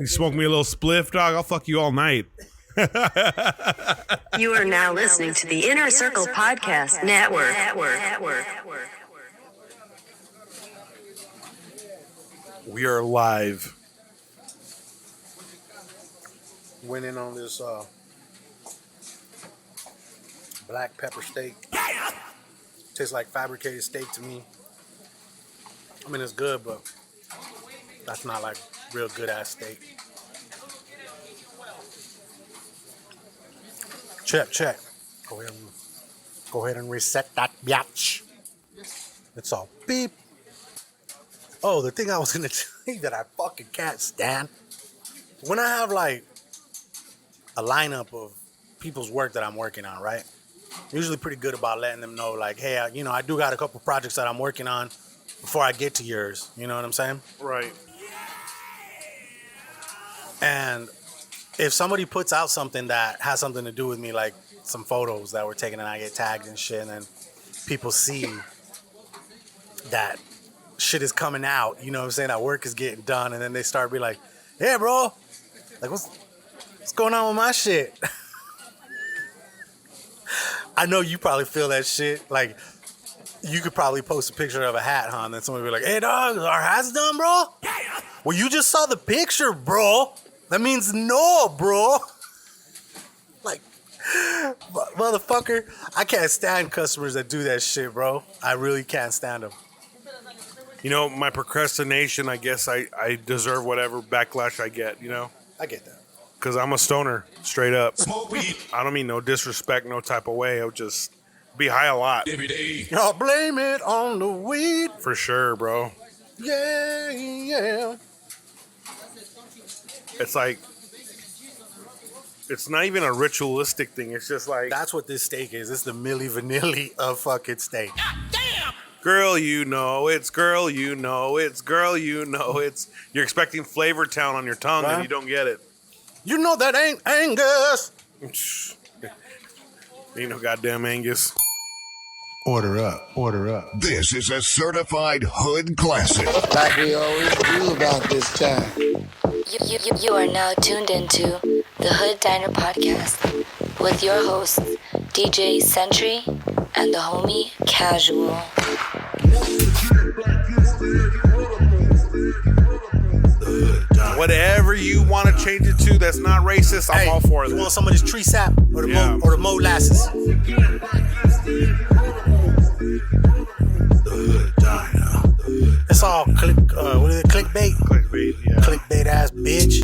You smoke me a little spliff, dog, I'll fuck you all night. You are now listening to the Inner Circle Podcast Network. We are live. Went in on this black pepper steak. Tastes like fabricated steak to me. I mean, it's good, but that's not like real good ass steak. Check. Go ahead and reset that biatch. It's all beep. Oh, the thing I was gonna tell you that I fucking can't stand. When I have like a lineup of people's work that I'm working on, right? I'm usually pretty good about letting them know, like, hey, I do got a couple projects that I'm working on before I get to yours. You know what I'm saying? Right. And if somebody puts out something that has something to do with me, like some photos that were taken and I get tagged and shit, and then people see that shit is coming out, you know what I'm saying? That work is getting done, and then they start be like, "Hey, bro, like what's going on with my shit?" I know you probably feel that shit. Like you could probably post a picture of a hat, huh? And then somebody be like, "Hey, dog, our hat's done, bro." Well, you just saw the picture, bro. That means no, bro. Like, motherfucker, I can't stand customers that do that shit, bro. I really can't stand them. You know, my procrastination, I guess I deserve whatever backlash I get, you know? I get that. Because I'm a stoner, straight up. I don't mean no disrespect, no type of way. I'll just be high a lot. Every day. Y'all blame it on the weed. For sure, bro. Yeah. It's like, it's not even a ritualistic thing. It's just like, That's what this steak is. It's the Milli Vanilli of fucking steak. girl, you know, it's girl, you know, it's girl, you know, it's. You're expecting Flavor Town on your tongue Right. and you don't get it. You know that ain't Angus. Ain't no goddamn Angus. Order up. This is a certified hood classic. Like we always do about this time. You are now tuned into the Hood Diner Podcast with your hosts, DJ Sentry and the homie Casual. Whatever you want to change it to that's not racist, I'm all for You that. want some of this tree sap or the Yeah. molasses? It's all clickbait. Clickbait, yeah. Clickbait ass bitch.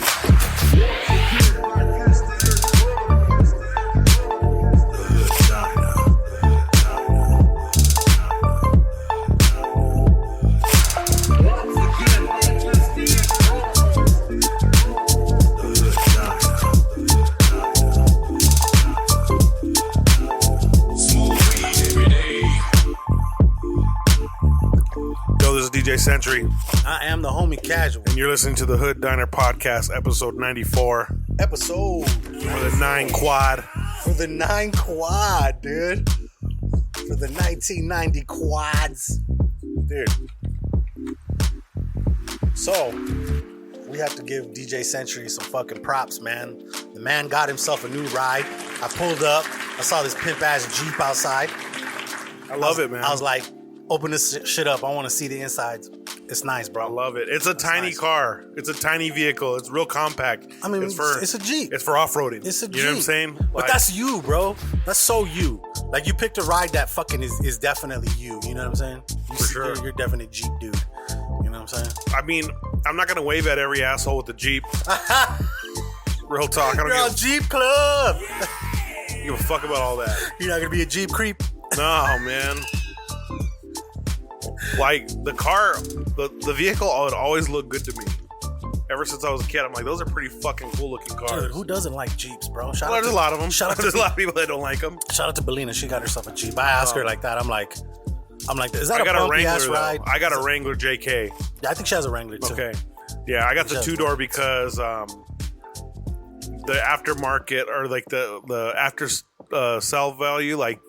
Yo, this is DJ Sentry, I am the homie Casual. and you're listening to the Hood Diner Podcast, episode 94, Episode for the 9 quad. for the 9 quad, dude. For the 1990 quads. Dude. So, we have to give DJ Century some fucking props, man. The man got himself a new ride. I pulled up. I saw this pimp ass Jeep outside. I love it, man. I was like, open this shit up. I want to see the insides. It's nice, bro. I love it. It's a tiny nice. car. It's a tiny vehicle. It's real compact. I mean, it's a Jeep. It's for off-roading. It's a Jeep. You know what I'm saying? But Like, that's you, bro. That's so you. Like, you picked a ride that fucking is definitely you. You know what I'm saying? sure. You're definitely Jeep dude. You know what I'm saying? I mean, I'm not going to wave at every asshole with the Jeep. Real talk. I don't You're on Jeep Club. give a fuck about all that. You're not going to be a Jeep creep. No, man. Like, the car, the vehicle would always look good to me. Ever since I was a kid, I'm like, those are pretty fucking cool looking cars. Dude, who doesn't like Jeeps, bro? Well, there's a lot of them. Shout out There's to a lot of people that don't like them. Shout out to Belina. She got herself a Jeep. I asked her like that. I'm like, is that I got a bumpy ass Wrangler, ride? though. I got a Wrangler JK. Yeah, I think she has a Wrangler too. Okay. Yeah, I got the 2-door because the aftermarket or like the after sell value, like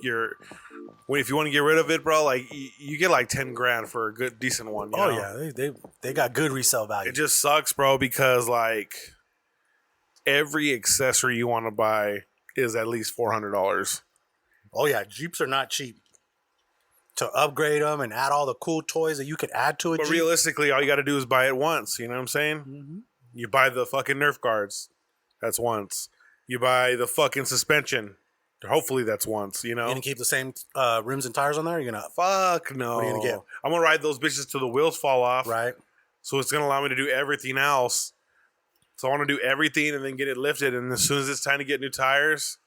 if you want to get rid of it, bro, like you get like 10 grand for a decent one. You know? Yeah, they got good resale value. It just sucks, bro, because like every accessory you want to buy is at least $400. Oh yeah, Jeeps are not cheap. To upgrade them and add all the cool toys that you could add to a But Jeep. realistically, all you got to do is buy it once. You know what I'm saying? Mm-hmm. You buy the fucking Nerf guards. That's once. You buy the fucking suspension. Hopefully that's once, you know? You gonna keep the same rims and tires on there? Or you gonna Fuck no. What are you gonna get? I'm going to ride those bitches till the wheels fall off. right? So it's going to allow me to do everything else. So I want to do everything and then get it lifted. And as soon as it's time to get new tires,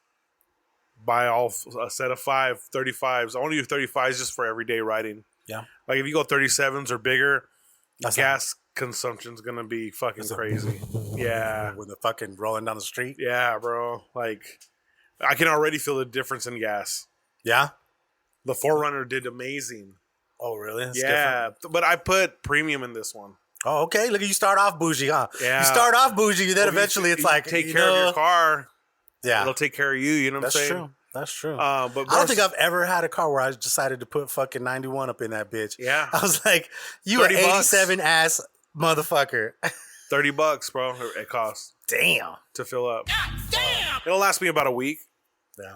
buy a set of 35s. I want to do 35s just for everyday riding. Yeah. Like if you go 37s or bigger, That's gas consumption's going to be fucking crazy. Yeah. With the fucking rolling down the street. Yeah, bro. Like I can already feel the difference in gas. Yeah. The 4Runner did amazing. Oh really? That's yeah. different. But I put premium in this one. Oh okay. Look, you start off bougie, huh? Yeah. You start off bougie, then eventually it's like take care of your car. Yeah. It'll take care of you. You know what I'm That's saying? true. That's true. But I don't think I've ever had a car where I decided to put fucking 91 up in that bitch. Yeah. I was like, you an 87 ass motherfucker. $30, bro. It costs Damn. to fill up. Damn. It'll last me about a week. Yeah.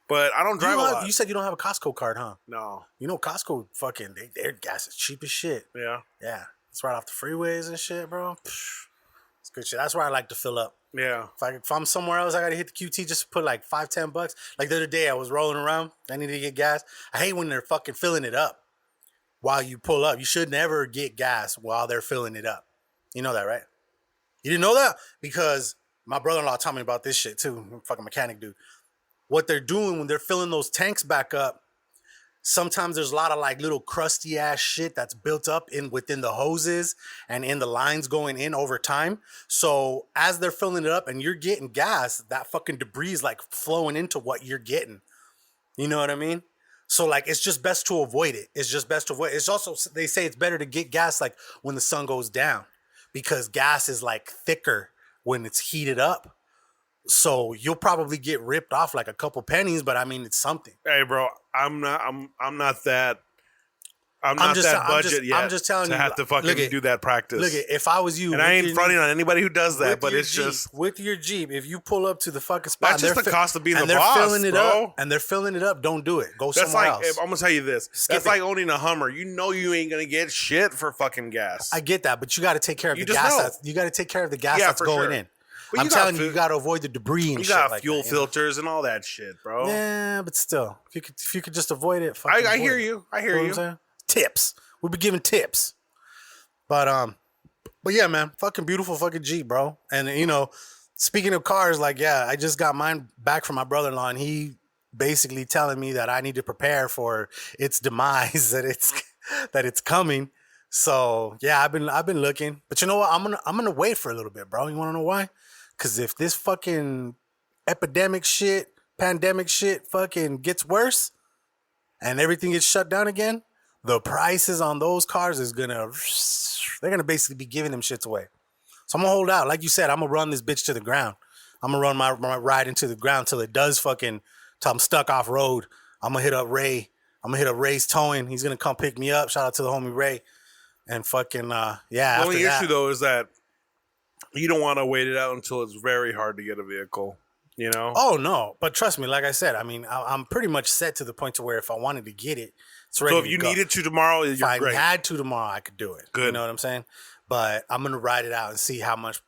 But I don't drive a lot. You said you don't have a Costco card, huh? No. You know Costco fucking their gas is cheap as shit. Yeah. Yeah. It's right off the freeways and shit, bro. Psh, it's good shit. That's where I like to fill up. Yeah. If I'm somewhere else, I gotta hit the QT just to put like $5-10. Like the other day, I was rolling around. I needed to get gas. I hate when they're fucking filling it up while you pull up. You should never get gas while they're filling it up. You know that, right? You didn't know that? Because my brother-in-law taught me about this shit too. I'm a fucking mechanic dude. What they're doing when they're filling those tanks back up, sometimes there's a lot of like little crusty ass shit that's built up within the hoses and in the lines going in over time. So as they're filling it up and you're getting gas, that fucking debris is like flowing into what you're getting. You know what I mean? So like it's just best to avoid it. It's just best to avoid it. It's also, they say it's better to get gas like when the sun goes down because gas is like thicker when it's heated up. So you'll probably get ripped off like a couple pennies, but I mean it's something. Hey, bro, I'm not that budget yet. I'm just telling to you, have to fucking do that practice. Look, if I was you, and I ain't fronting on anybody who does that, but it's Jeep, just with your Jeep. If you pull up to the fucking spot, that's just the cost of being the they're boss, filling it bro. up, and they're filling it up. Don't do it. Go that's somewhere like else. I'm gonna tell you this. Skip That's it. like owning a Hummer. You know you ain't gonna get shit for fucking gas. I get that, but you got to take care of You the just gas. know. You got to take care of the gas Yeah, that's for going sure. in. But I'm telling you, you got to avoid the debris and you shit got like fuel that, you know? filters and all that shit, bro. Yeah, but still, if you could just avoid it, fucking I avoid hear it. you. I You hear know what you. I'm saying? Tips. We'll be giving tips. But yeah, man, fucking beautiful fucking Jeep, bro. And you know, speaking of cars, like yeah, I just got mine back from my brother-in-law, and he basically telling me that I need to prepare for its demise, that it's coming. So yeah, I've been looking, but you know what? I'm gonna wait for a little bit, bro. You want to know why? Because if this fucking pandemic shit fucking gets worse, and everything gets shut down again, the prices on those cars they're gonna basically be giving them shits away. So I'm gonna hold out. Like you said, I'm gonna run this bitch to the ground. I'm gonna run my ride into the ground till it does till I'm stuck off road. I'm gonna hit up Ray. I'm gonna hit up Ray's towing. He's gonna come pick me up. Shout out to the homie Ray. And fucking yeah. The only after issue though is that you don't want to wait it out until it's very hard to get a vehicle. You know? Oh no, but trust me, like I said, I mean, I'm pretty much set to the point to where if I wanted to get it, it's ready. So if you needed to tomorrow, if you're I great. had to tomorrow, I could do it. Good. You know what I'm saying? But I'm gonna ride it out and see how much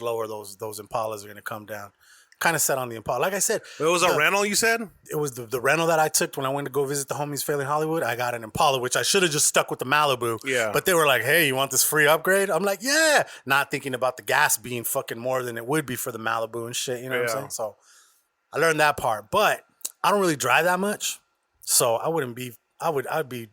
lower those Impalas are gonna come down. Kind of set on the Impala. Like I said, It was a rental, you said? it was the rental that I took when I went to go visit the homies failing Hollywood. I got an Impala, which I should have just stuck with the Malibu. Yeah. But they were like, hey, you want this free upgrade? I'm like, yeah. Not thinking about the gas being fucking more than it would be for the Malibu and shit. You know what I'm Yeah. saying? So I learned that part. But I don't really drive that much. So I'd be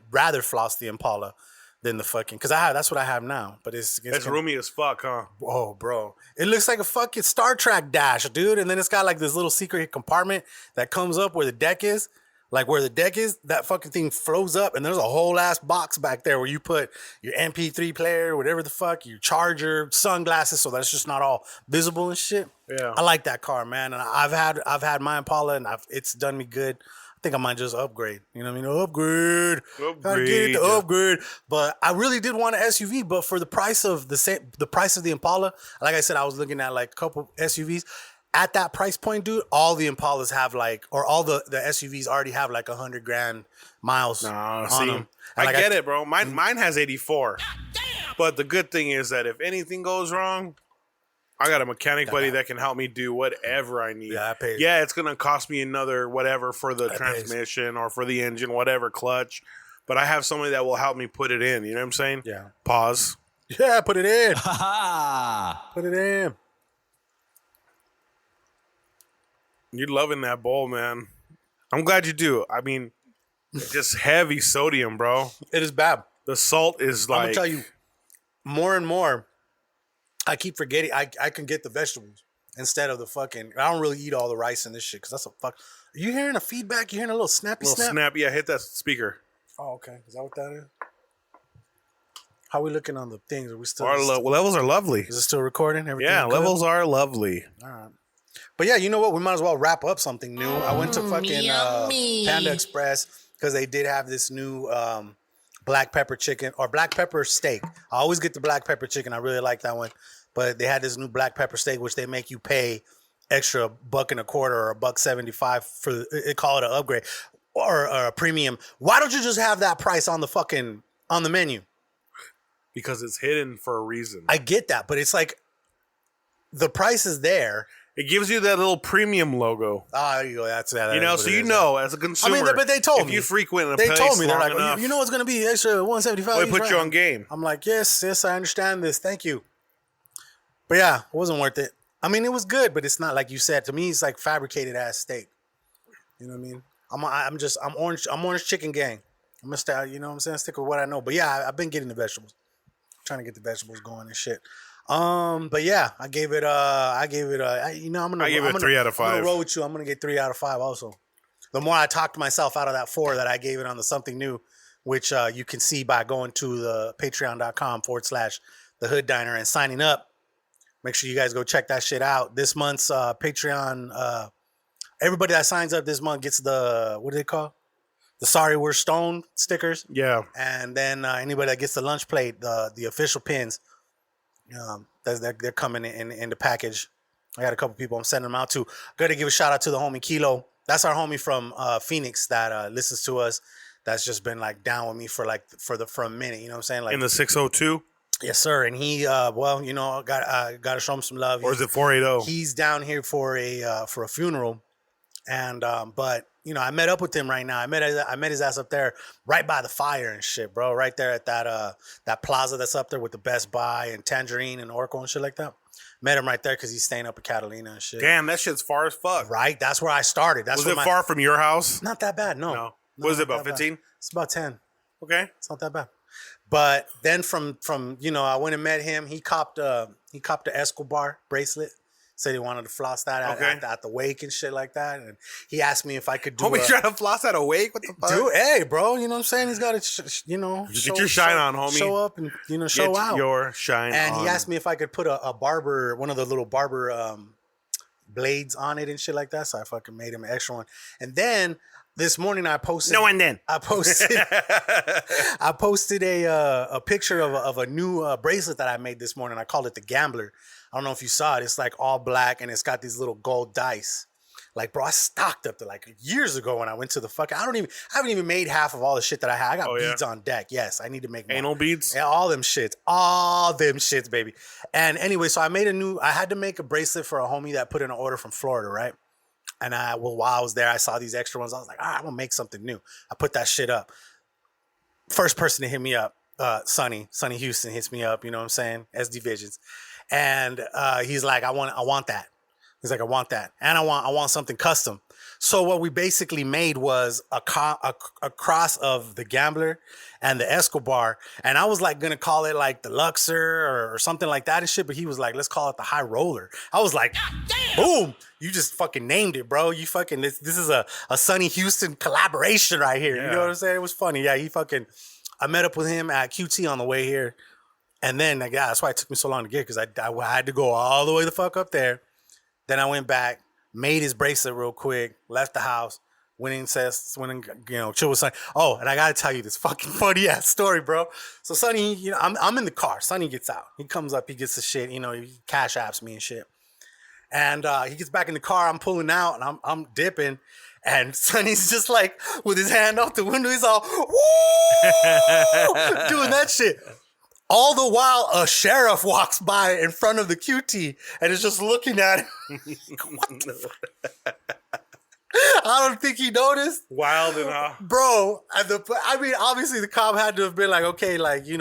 rather floss the Impala than the fucking, because that's what I have now. But it's roomy as fuck, huh? Oh, bro. It looks like a fucking Star Trek dash, dude. And then it's got like this little secret compartment that comes up where the deck is. Like where the deck is, that fucking thing flows up, and there's a whole ass box back there where you put your MP3 player, whatever the fuck, your charger, sunglasses, so that's just not all visible and shit. Yeah. I like that car, man. And I've had my Impala, and it's done me good. I think I might just upgrade. You know what I mean? Upgrade. Gotta Upgrade. get the upgrade. But I really did want an SUV. But for the price of the price of the Impala, like I said, I was looking at like a couple SUVs. At that price point, dude, all the Impalas have like, or all the SUVs already have like 100 grand miles on them. And I like get it, bro. Mine has 84. But the good thing is that if anything goes wrong, I got a mechanic buddy that can help me do whatever I need. Yeah, I paid. Yeah, it's gonna cost me another whatever for the transmission or for the engine, whatever clutch. But I have somebody that will help me put it in. You know what I'm saying? Yeah. Pause. Yeah, put it in. Put it in. You're loving that bowl, man. I'm glad you do. I mean, it's just heavy sodium, bro. It is bad. The salt is like. I'm gonna tell you, more and more, I keep forgetting I can get the vegetables instead of the fucking. I don't really eat all the rice and this shit because that's a fuck. Are you hearing a feedback? You hearing a little snappy snap? Yeah, hit that speaker. Oh, okay. Is that what that is? How we looking on the things? Are we still? Our levels are lovely. Is it still recording? Everything Yeah, good? levels are lovely. All right. But yeah, you know what? We might as well wrap up something new. I went to fucking Panda Express because they did have this new black pepper chicken or black pepper steak. I always get the black pepper chicken. I really like that one. But they had this new black pepper steak, which they make you pay extra $1.25 or $1.75 for. They call it an upgrade or a premium. Why don't you just have that price on the menu? Because it's hidden for a reason. I get that, but it's like the price is there. It gives you that little premium logo. Oh, there you go. That's that. You know, so you know as a consumer. I mean, but they told me. If you frequent a they place told me, they're long like, enough, you know what's going to be extra $1.75? they put you on game. I'm like, yes, I understand this. Thank you. But yeah, it wasn't worth it. I mean, it was good, but it's not like you said. To me, it's like fabricated ass steak. You know what I mean? I'm orange chicken gang. I'm gonna stay, you know what I'm saying? Stick with what I know. But yeah, I've been getting the vegetables. Trying to get the vegetables going and shit. But yeah, I gave it I'm gonna I gave it 3 out of 5. I'm gonna roll with you. I'm gonna get 3 out of 5 also. The more I talked myself out of that 4 that I gave it on the something new, which you can see by going to the patreon.com/the Hood Diner and signing up. Make sure you guys go check that shit out. This month's Patreon, everybody that signs up this month gets the, what do they call? The Sorry We're Stoned stickers. Yeah. And then anybody that gets the lunch plate, the official pins, they're coming in the package. I got a couple people I'm sending them out to. Got to give a shout out to the homie Kilo. That's our homie from Phoenix that listens to us. That's just been like down with me for a minute. You know what I'm saying? Like in the 602. Yes, sir. And he, got to show him some love. Or is it 480? He's down here for a funeral, and but you know, I met up with him right now. I met his ass up there, right by the fire and shit, bro. Right there at that plaza that's up there with the Best Buy and Tangerine and Oracle and shit like that. Met him right there because he's staying up in Catalina and shit. Damn, that shit's far as fuck. Right, that's where I started. Was it far from your house? Not that bad. No. What is it, about 15? It's about 10. Okay, it's not that bad. But then from I went and met him. He copped the Escobar bracelet. Said he wanted to floss that at the wake and shit like that. And he asked me if I could do. Homie trying to floss at a wake? What the fuck? Dude, hey, bro, you know what I'm saying? He's got to, get your shine on, homie. Show up and show out. Get your shine and on. He asked me if I could put a barber, one of the little barber blades on it and shit like that. So I fucking made him an extra one. And then this morning I posted. No, and then I posted. I posted a picture of a new bracelet that I made this morning. I called it the Gambler. I don't know if you saw it. It's like all black and it's got these little gold dice. Like, bro, I stocked up to like years ago when I went to the fucking. I haven't even made half of all the shit that I had. I got beads on deck. Yes, I need to make more. Anal beads. Yeah, all them shits, baby. And anyway, so I had to make a bracelet for a homie that put in an order from Florida, right? And while I was there, I saw these extra ones. I was like, I'm gonna make something new. I put that shit up. First person to hit me up, Sonny Houston hits me up. You know what I'm saying? SD Visions, and he's like, I want that. He's like, I want that, and I want something custom. So what we basically made was a cross of the Gambler and the Escobar, and I was like gonna call it like the Luxor or something like that and shit, but he was like, let's call it the High Roller. I was like, boom, you just fucking named it, bro. You fucking this is a Sonny Houston collaboration right here. Yeah. You know what I'm saying? It was funny. Yeah, I met up with him at QT on the way here, and then that's why it took me so long to get, because I had to go all the way the fuck up there. Then I went back, made his bracelet real quick, left the house, chill with Sonny. Oh, and I gotta tell you this fucking funny ass story, bro. So Sonny, I'm in the car. Sonny gets out. He comes up. He gets the shit. He cash apps me and shit. And he gets back in the car. I'm pulling out and I'm dipping. And Sonny's just like with his hand out the window. He's all woo, doing that shit. All the while, a sheriff walks by in front of the QT and is just looking at him. What the I don't think he noticed. Wild enough. Bro, obviously the cop had to have been like, okay, like, he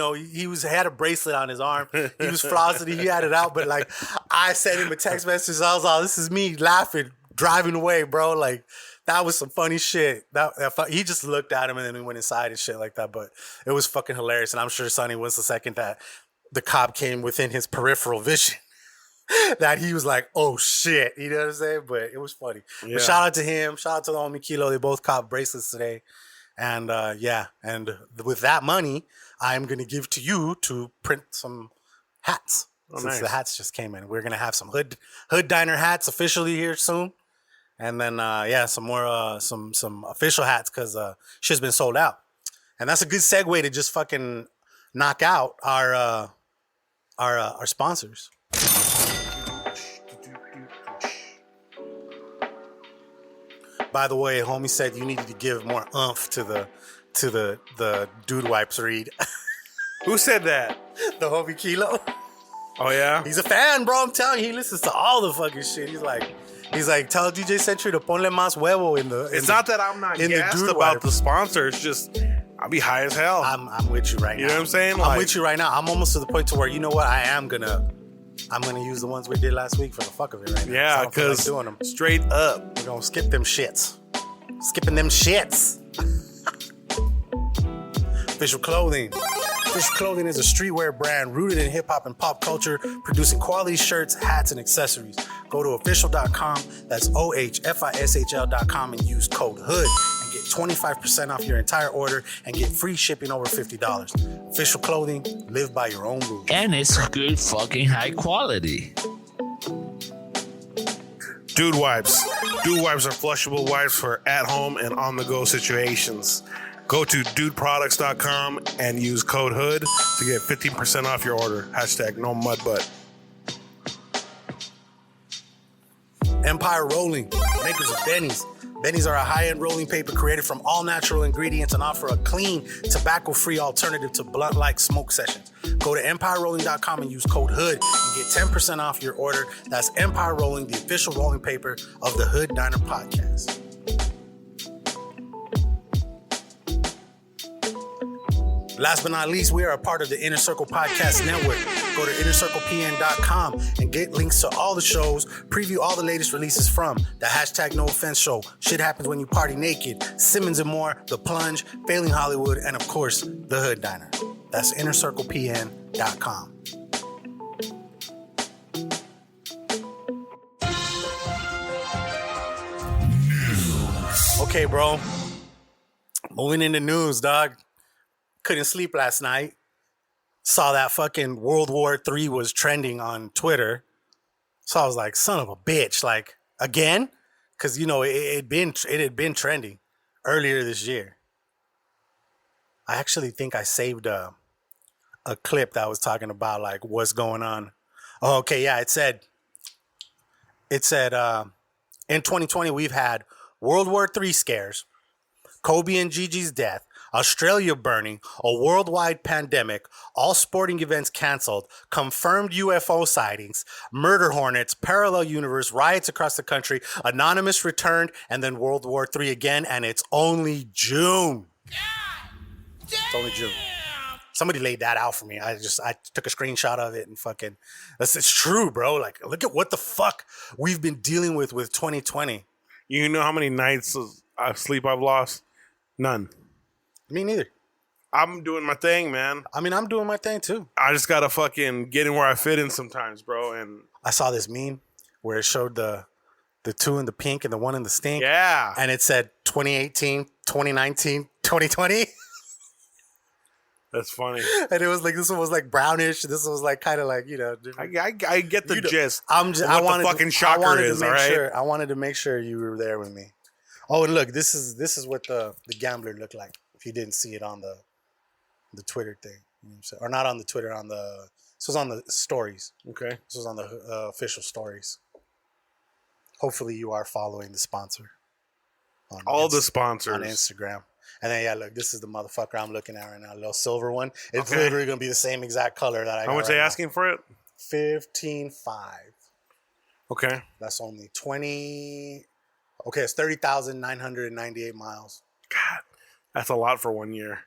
had a bracelet on his arm. He was flossing, he had it out, but like, I sent him a text message. I was like, this is me laughing, driving away, bro. Like, that was some funny shit. He just looked at him and then he went inside and shit like that, but it was fucking hilarious. And I'm sure Sonny was the second that the cop came within his peripheral vision. That he was like, oh shit, you know what I'm saying? But it was funny. Yeah. But shout out to him. Shout out to the homie Kilo. They both caught bracelets today. And and with that money, I'm going to give to you to print some hats. Since nice. The hats just came in. We're going to have some Hood Diner hats officially here soon. And then, some more, some official hats because shit's been sold out. And that's a good segue to just fucking knock out our sponsors. By the way, homie said you needed to give more oomph to the dude wipes read. Who said that? The homie Kilo. Oh yeah? He's a fan, bro. I'm telling you, he listens to all the fucking shit. He's like, tell DJ Century to ponle más huevo in the. It's not that I'm not gassed about the sponsor. It's just I'll be high as hell. I'm with you right now. You know what I'm saying? I'm with you right now. I'm almost to the point to where, you know what? I'm gonna use the ones we did last week for the fuck of it right now. Yeah, because doing them straight up. We're gonna skip them shits. Skipping them shits. Ohfishl Clothing. Ohfishl Clothing is a streetwear brand rooted in hip hop and pop culture, producing quality shirts, hats, and accessories. Go to ohfishl.com. That's OHFISHL.com and use code HOOD and get 25% off your entire order and get free shipping over $50. Ohfishl Clothing, live by your own rules. And it's good fucking high quality. Dude wipes. Dude wipes are flushable wipes for at-home and on-the-go situations. Go to dudeproducts.com and use code HOOD to get 15% off your order. Hashtag no mud butt. Empire Rolling, makers of Bennies. Bennies are a high-end rolling paper created from all natural ingredients and offer a clean, tobacco-free alternative to blunt-like smoke sessions. Go to EmpireRolling.com and use code HOOD and get 10% off your order. That's Empire Rolling, the official rolling paper of the Hood Diner Podcast. Last but not least, we are a part of the Inner Circle Podcast Network. Go to InnerCirclePN.com and get links to all the shows, preview all the latest releases from the hashtag No Offense Show, Shit Happens When You Party Naked, Simmons and More, The Plunge, Failing Hollywood, and of course, The Hood Diner. That's InnerCirclePN.com. Okay, bro. Moving into news, dog. Couldn't sleep last night. Saw that fucking World War III was trending on Twitter. So I was like, son of a bitch. Like, again? Because, it had been trending earlier this year. I actually think I saved a clip that was talking about, like, what's going on. Oh, okay, yeah, it said, in 2020, we've had World War III scares, Kobe and Gigi's death, Australia burning, a worldwide pandemic, all sporting events canceled, confirmed UFO sightings, murder hornets, parallel universe, riots across the country, Anonymous returned, and then World War III again, and it's only June. It's only June. Somebody laid that out for me. I took a screenshot of it and fucking, it's true, bro. Like, look at what the fuck we've been dealing with 2020. You know how many nights of sleep I've lost? None. Me neither. I'm doing my thing, man. I mean, I'm doing my thing too. I just gotta fucking get in where I fit in sometimes, bro. And I saw this meme where it showed the two in the pink and the one in the stink. Yeah. And it said 2018, 2019, 2020. That's funny. And it was like, this one was like brownish. This one was like kind of like, I get the gist. I wanted the fucking shocker is, all right? I wanted to make sure you were there with me. Oh, and look, this is what the gambler looked like. If you didn't see it on the Twitter thing, you know what I'm saying? Or not on the Twitter, on the this was on the stories. Okay. This was on the official stories. Hopefully, you are following the sponsor. All the sponsors on Instagram. And then, yeah, look, this is the motherfucker I'm looking at right now. A little silver one. It's Okay. literally going to be the same exact color that I got. How much right they now. asking for it? $15,500. Okay. That's only 20. Okay, it's 30,998 miles. God, that's a lot for 1 year.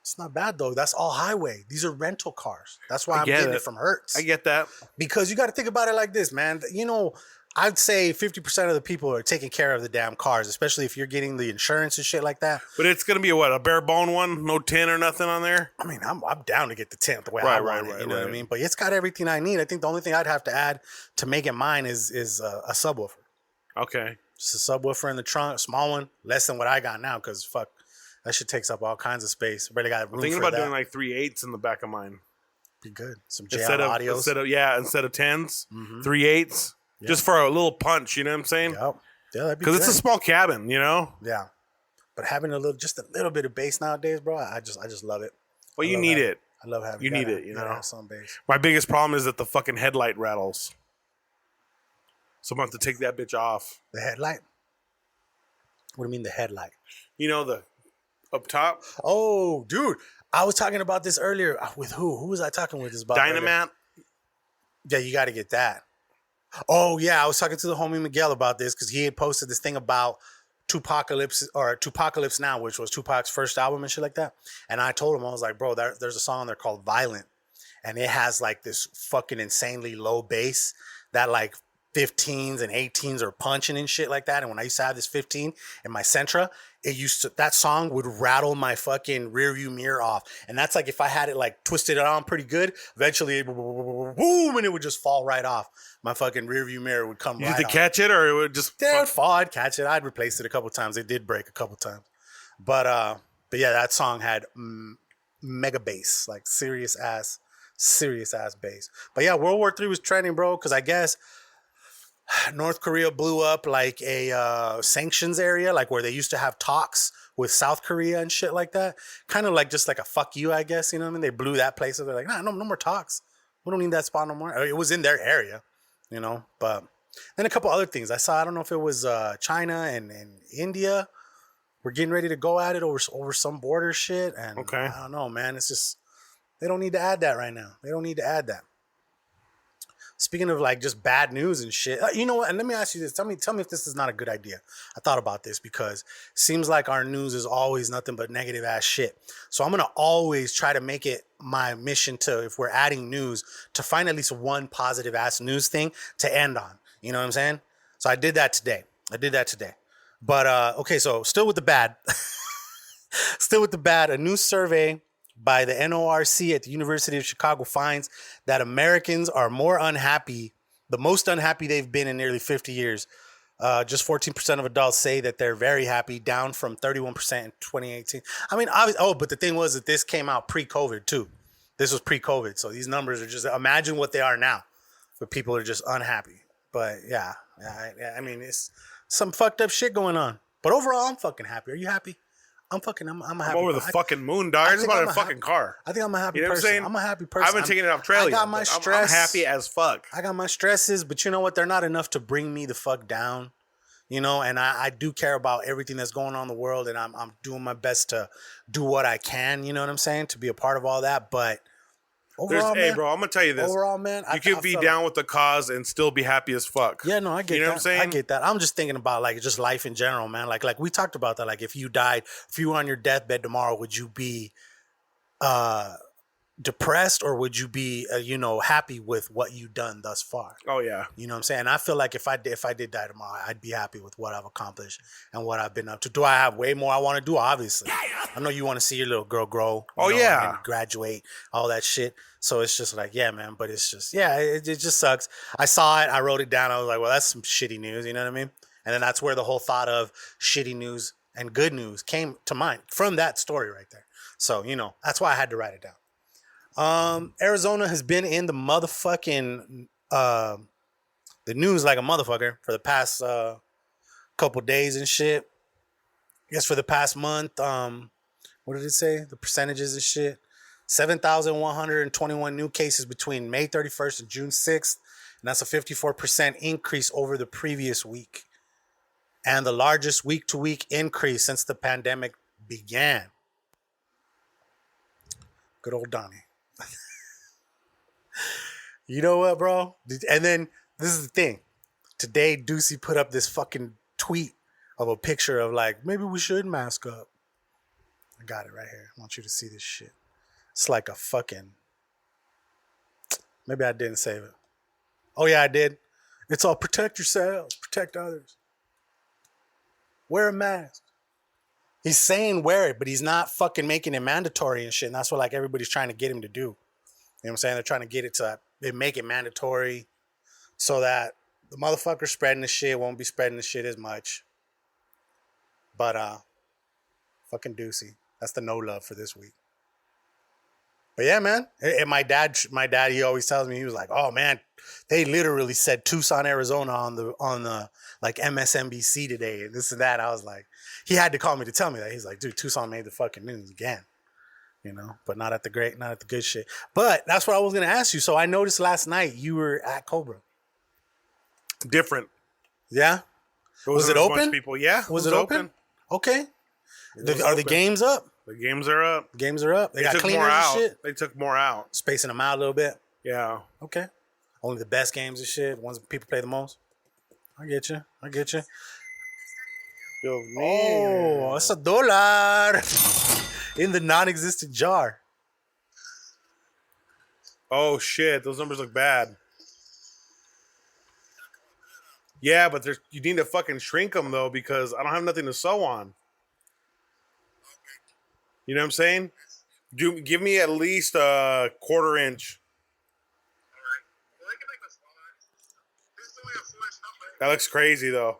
It's not bad though. That's all highway. These are rental cars. That's why I'm get getting it. it from Hertz. I get that. Because you got to think about it like this, man. You know, I'd say 50% of the people are taking care of the damn cars, especially if you're getting the insurance and shit like that. But it's gonna be a bare bone one, no tin or nothing on there. I mean, I'm down to get the tent the way I want it. You know what I mean? But it's got everything I need. I think the only thing I'd have to add to make it mine is a subwoofer. Okay. Just a subwoofer in the trunk, small one, less than what I got now. Because fuck, that shit takes up all kinds of space. Really got room I'm thinking for about that. doing like 3/8 in the back of mine. Be good. Some JL Instead audios. of 10s, 3/8, just for a little punch. You know what I'm saying? Yep. Yeah, that'd be Because it's a good. small cabin, you know. Yeah, but having just a little bit of bass nowadays, bro, I just love it. Well, I you love need having- it. I love having. You need gotta- it, you gotta know? have some bass. My biggest problem is that the fucking headlight rattles. So I'm going to have to take that bitch off. The headlight. What do you mean the headlight? You know, the up top? Oh, dude, I was talking about this earlier with who? Who was I talking with? This about earlier? Dynamat? Yeah, you got to get that. Oh yeah, I was talking to the homie Miguel about this because he had posted this thing about Tupacalypse Now, which was Tupac's first album and shit like that. And I told him, I was like, bro, there's a song on there called Violent, and it has like this fucking insanely low bass that like 15s and 18s are punching and shit like that. And when I used to have this 15 in my Sentra, that song would rattle my fucking rear view mirror off. And that's like if I had it like twisted it on pretty good, eventually boom, and it would just fall right off. My fucking rear view mirror would come You right had to off. catch it or it would just... It would fall, I'd catch it. I'd replace it a couple times. It did break a couple times. But yeah, that song had mega bass, like serious ass bass. But yeah, World War III was trending, bro, because I guess North Korea blew up like a sanctions area, like where they used to have talks with South Korea and shit like that. Kind of like just like a fuck you, I guess. You know what I mean? They blew that place up. They're like, no more talks. We don't need that spot no more. It was in their area, you know. But then a couple other things I saw. I don't know if it was China and India were getting ready to go at it over some border shit. And Okay. I don't know, man. It's just they don't need to add that right now. They don't need to add that. Speaking of like just bad news and shit, you know what? And let me ask you this. Tell me if this is not a good idea. I thought about this because it seems like our news is always nothing but negative ass shit. So I'm going to always try to make it my mission to, if we're adding news, to find at least one positive ass news thing to end on. You know what I'm saying? So I did that today. But, okay, so still with the bad. A new survey by the NORC at the University of Chicago finds that Americans are the most unhappy they've been in nearly 50 years. Just 14% of adults say that they're very happy, down from 31% in 2018. I mean, but the thing was that this came out pre-COVID too. This was pre-COVID, so these numbers are just, imagine what they are now, but people are just unhappy. But yeah, I mean, it's some fucked up shit going on. But overall, I'm fucking happy. Are you happy? I'm a happy. I'm over the fucking moon, dog. I just bought a fucking car. I think I'm a happy You know what I'm person. saying? I'm a happy person. I've been taking it off trail. I got my stress. I'm happy as fuck. I got my stresses, but you know what? They're not enough to bring me the fuck down. You know, and I do care about everything that's going on in the world, and I'm doing my best to do what I can. You know what I'm saying? To be a part of all that, but overall, Hey, bro, I'm gonna tell you this. Overall, man, you can be down with the cause and still be happy as fuck. Yeah, no, I get that. You know what I'm saying? I get that. I'm just thinking about like just life in general, man. Like we talked about that. Like if you were on your deathbed tomorrow, would you be depressed or would you be happy with what you've done thus far? Oh yeah. You know what I'm saying? I feel like if I did die tomorrow, I'd be happy with what I've accomplished and what I've been up to. Do I have way more I want to do? Obviously. I know you want to see your little girl grow. And graduate, all that shit. So it's just like, yeah, man. But it's just, yeah, it just sucks. I saw it. I wrote it down. I was like, well, that's some shitty news. You know what I mean? And then that's where the whole thought of shitty news and good news came to mind from that story right there. So, that's why I had to write it down. Arizona has been in the motherfucking the news like a motherfucker for the past couple days and shit. I guess for the past month, what did it say? The percentages and shit. 7,121 new cases between May 31st and June 6th. And that's a 54% increase over the previous week. And the largest week-to-week increase since the pandemic began. Good old Donnie. You know what, bro? And then, this is the thing. Today, Ducey put up this fucking tweet of a picture of like, maybe we should mask up. I got it right here. I want you to see this shit. It's like a fucking... Maybe I didn't save it. Oh, yeah, I did. It's all protect yourselves, protect others. Wear a mask. He's saying wear it, but he's not fucking making it mandatory and shit. And that's what like everybody's trying to get him to do. You know what I'm saying? They're trying to get it to they make it mandatory so that the motherfucker spreading the shit won't be spreading the shit as much. But fucking Ducey. That's the no love for this week. But yeah, man. And my dad, he always tells me, he was like, oh man, they literally said Tucson, Arizona on the like MSNBC today and this and that. I was like, he had to call me to tell me that. He's like, dude, Tucson made the fucking news again. You know, but not at the good shit. But that's what I was gonna ask you. So I noticed last night you were at Cobra. Different. Yeah? Was it open? People. Yeah. Was it open? Okay. Are the games up? The games are up. Games are up. They got took cleaners more out. and shit. They took more out. Spacing them out a little bit. Yeah. Okay. Only the best games and shit. Ones people play the most. I get you. Yo, oh, it's $1 in the non-existent jar. Oh shit, those numbers look bad. Yeah, but you need to fucking shrink them though because I don't have nothing to sew on. You know what I'm saying? Give me at least a 1/4 inch. That looks crazy though.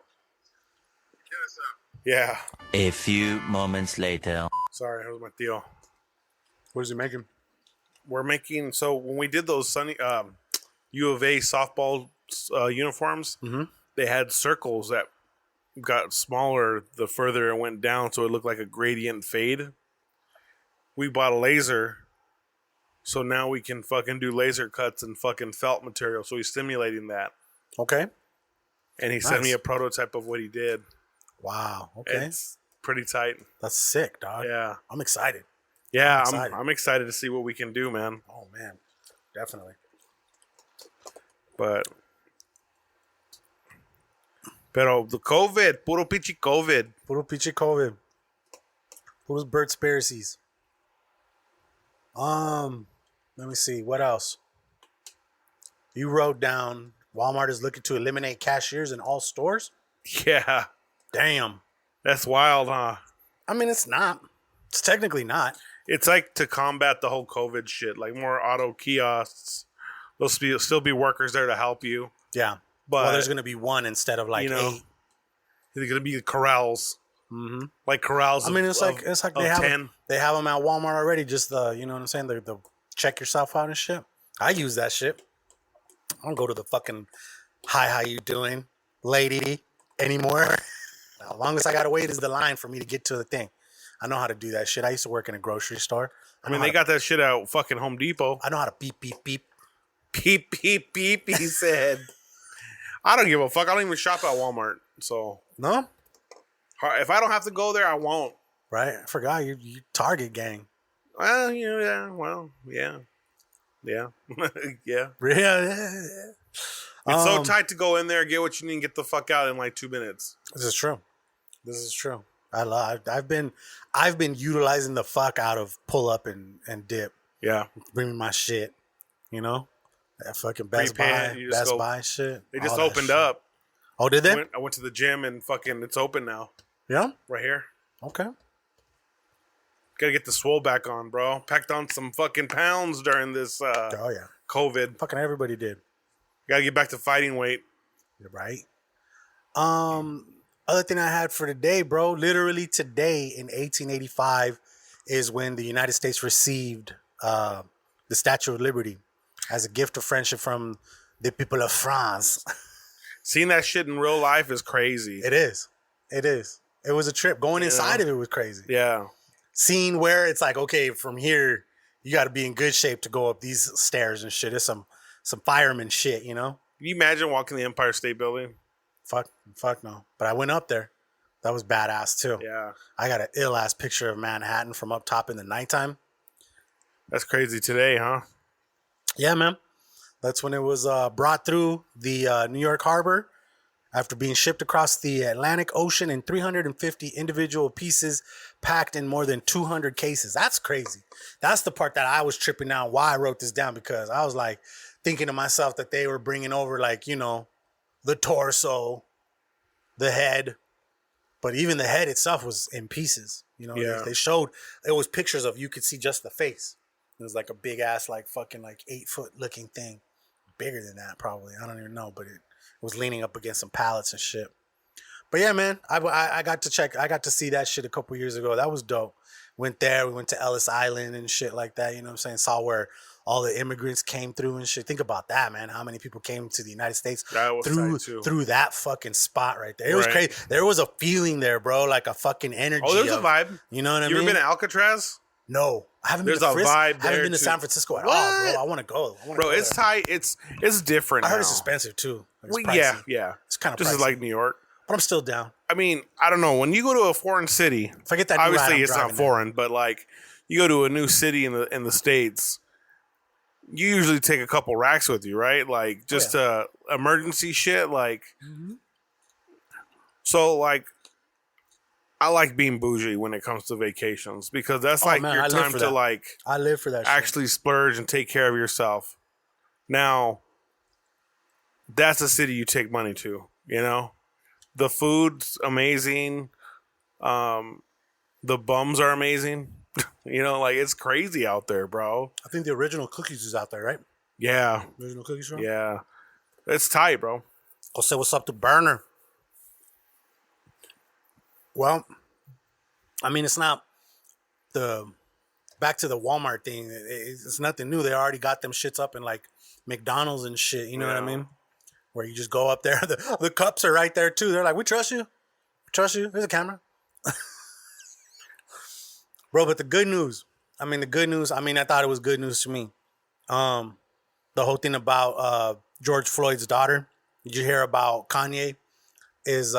Yeah. A few moments later. Sorry, that was my deal. What is he making? We're making, so when we did those U of A softball uniforms, they had circles that got smaller the further it went down, so it looked like a gradient fade. We bought a laser, so now we can fucking do laser cuts and fucking felt material, so he's simulating that. Okay. And he sent me a prototype of what he did. Wow. Okay. It's pretty tight. That's sick, dog. Yeah. I'm excited. Yeah, I'm excited to see what we can do, man. Oh, man. Definitely. Pero the COVID, puro pichi COVID. Puro pichi COVID. Puros Bird-spiracies. Let me see. What else? You wrote down Walmart is looking to eliminate cashiers in all stores? Yeah. Damn. That's wild, huh? I mean, it's not. It's technically not. It's like to combat the whole COVID shit, like more auto kiosks. There'll still be workers there to help you. Yeah. But there's going to be one instead of like 8. There's going to be corrals. Mm-hmm. Like corrals. I mean, it's like they have 10. They have them at Walmart already. Just you know what I'm saying? The check yourself out and shit. I use that shit. I don't go to the fucking hi, how you doing, lady anymore. The longest I gotta wait is the line for me to get to the thing. I know how to do that shit. I used to work in a grocery store. I mean, they got that shit out fucking Home Depot. I know how to beep, beep, beep. Beep, beep, beep, he said. I don't give a fuck. I don't even shop at Walmart. So. No? If I don't have to go there, I won't. Right? I forgot you Target gang. Well, yeah. Well, yeah. Yeah. Yeah. Yeah. It's so tight to go in there, get what you need, and get the fuck out in like 2 minutes. This is true. I've been utilizing the fuck out of pull up and dip. Yeah. Bringing my shit. You know? That fucking Best Buy shit. They just opened up. Oh, did they? I went to the gym and fucking it's open now. Yeah? Right here. Okay. Gotta get the swole back on, bro. Packed on some fucking pounds during this COVID. Fucking everybody did. Gotta get back to fighting weight. You're right. Other thing I had for today, bro, literally today in 1885 is when the United States received the Statue of Liberty as a gift of friendship from the people of France. Seeing that shit in real life is crazy. It is. It is. It was a trip. Going inside of it was crazy. Yeah. Seeing where it's like, okay, from here, you got to be in good shape to go up these stairs and shit. It's some fireman shit, you know? Can you imagine walking the Empire State Building? Fuck no. But I went up there. That was badass too. Yeah. I got an ill-ass picture of Manhattan from up top in the nighttime. That's crazy today, huh? Yeah, man. That's when it was brought through the New York Harbor after being shipped across the Atlantic Ocean in 350 individual pieces packed in more than 200 cases. That's crazy. That's the part that I was tripping out. Why I wrote this down, because I was like thinking to myself that they were bringing over, like, you know, the torso, the head, but even the head itself was in pieces. You know, they showed, it was pictures of, you could see just the face. It was like a big ass, like fucking like 8-foot looking thing. Bigger than that, probably. I don't even know, but it was leaning up against some pallets and shit. But yeah, man, I got to see that shit a couple years ago. That was dope. Went there. We went to Ellis Island and shit like that. You know what I'm saying? Saw where all the immigrants came through and shit. Think about that, man. How many people came to the United States through that fucking spot right there? It was crazy. There was a feeling there, bro, like a fucking energy. Oh, there's a vibe. You know what I mean? You ever been to Alcatraz? No, I haven't There's been to a vibe I haven't there, been to too. San Francisco at all, bro. I want to go. Bro, it's tight. It's different. I heard now. it's expensive too. Like, it's Well, pricey. yeah. It's kind of just pricey. as like New York. But I'm still down. I mean, I don't know. When you go to a foreign city, If I get that new obviously ride, I'm it's not driving foreign, but like you go to a new city in the States, you usually take a couple racks with you, right? Like just emergency shit. Like, so like, I like being bougie when it comes to vacations because that's like man, your I live time for to that. like I live for that shit. actually splurge and take care of yourself. Now, that's a city you take money to, you know? The food's amazing. The bums are amazing. You know, like it's crazy out there, bro. I think the original cookies is out there, right? Yeah. Original cookies shop? Yeah. It's tight, bro. Go say what's up to Burner. Well, I mean, it's not back to the Walmart thing. It's nothing new. They already got them shits up in like McDonald's and shit. You know what I mean? Where you just go up there. The cups are right there too. They're like, we trust you. We trust you. There's a camera. Bro, but the good news. I thought it was good news to me. The whole thing about George Floyd's daughter. Did you hear about Kanye is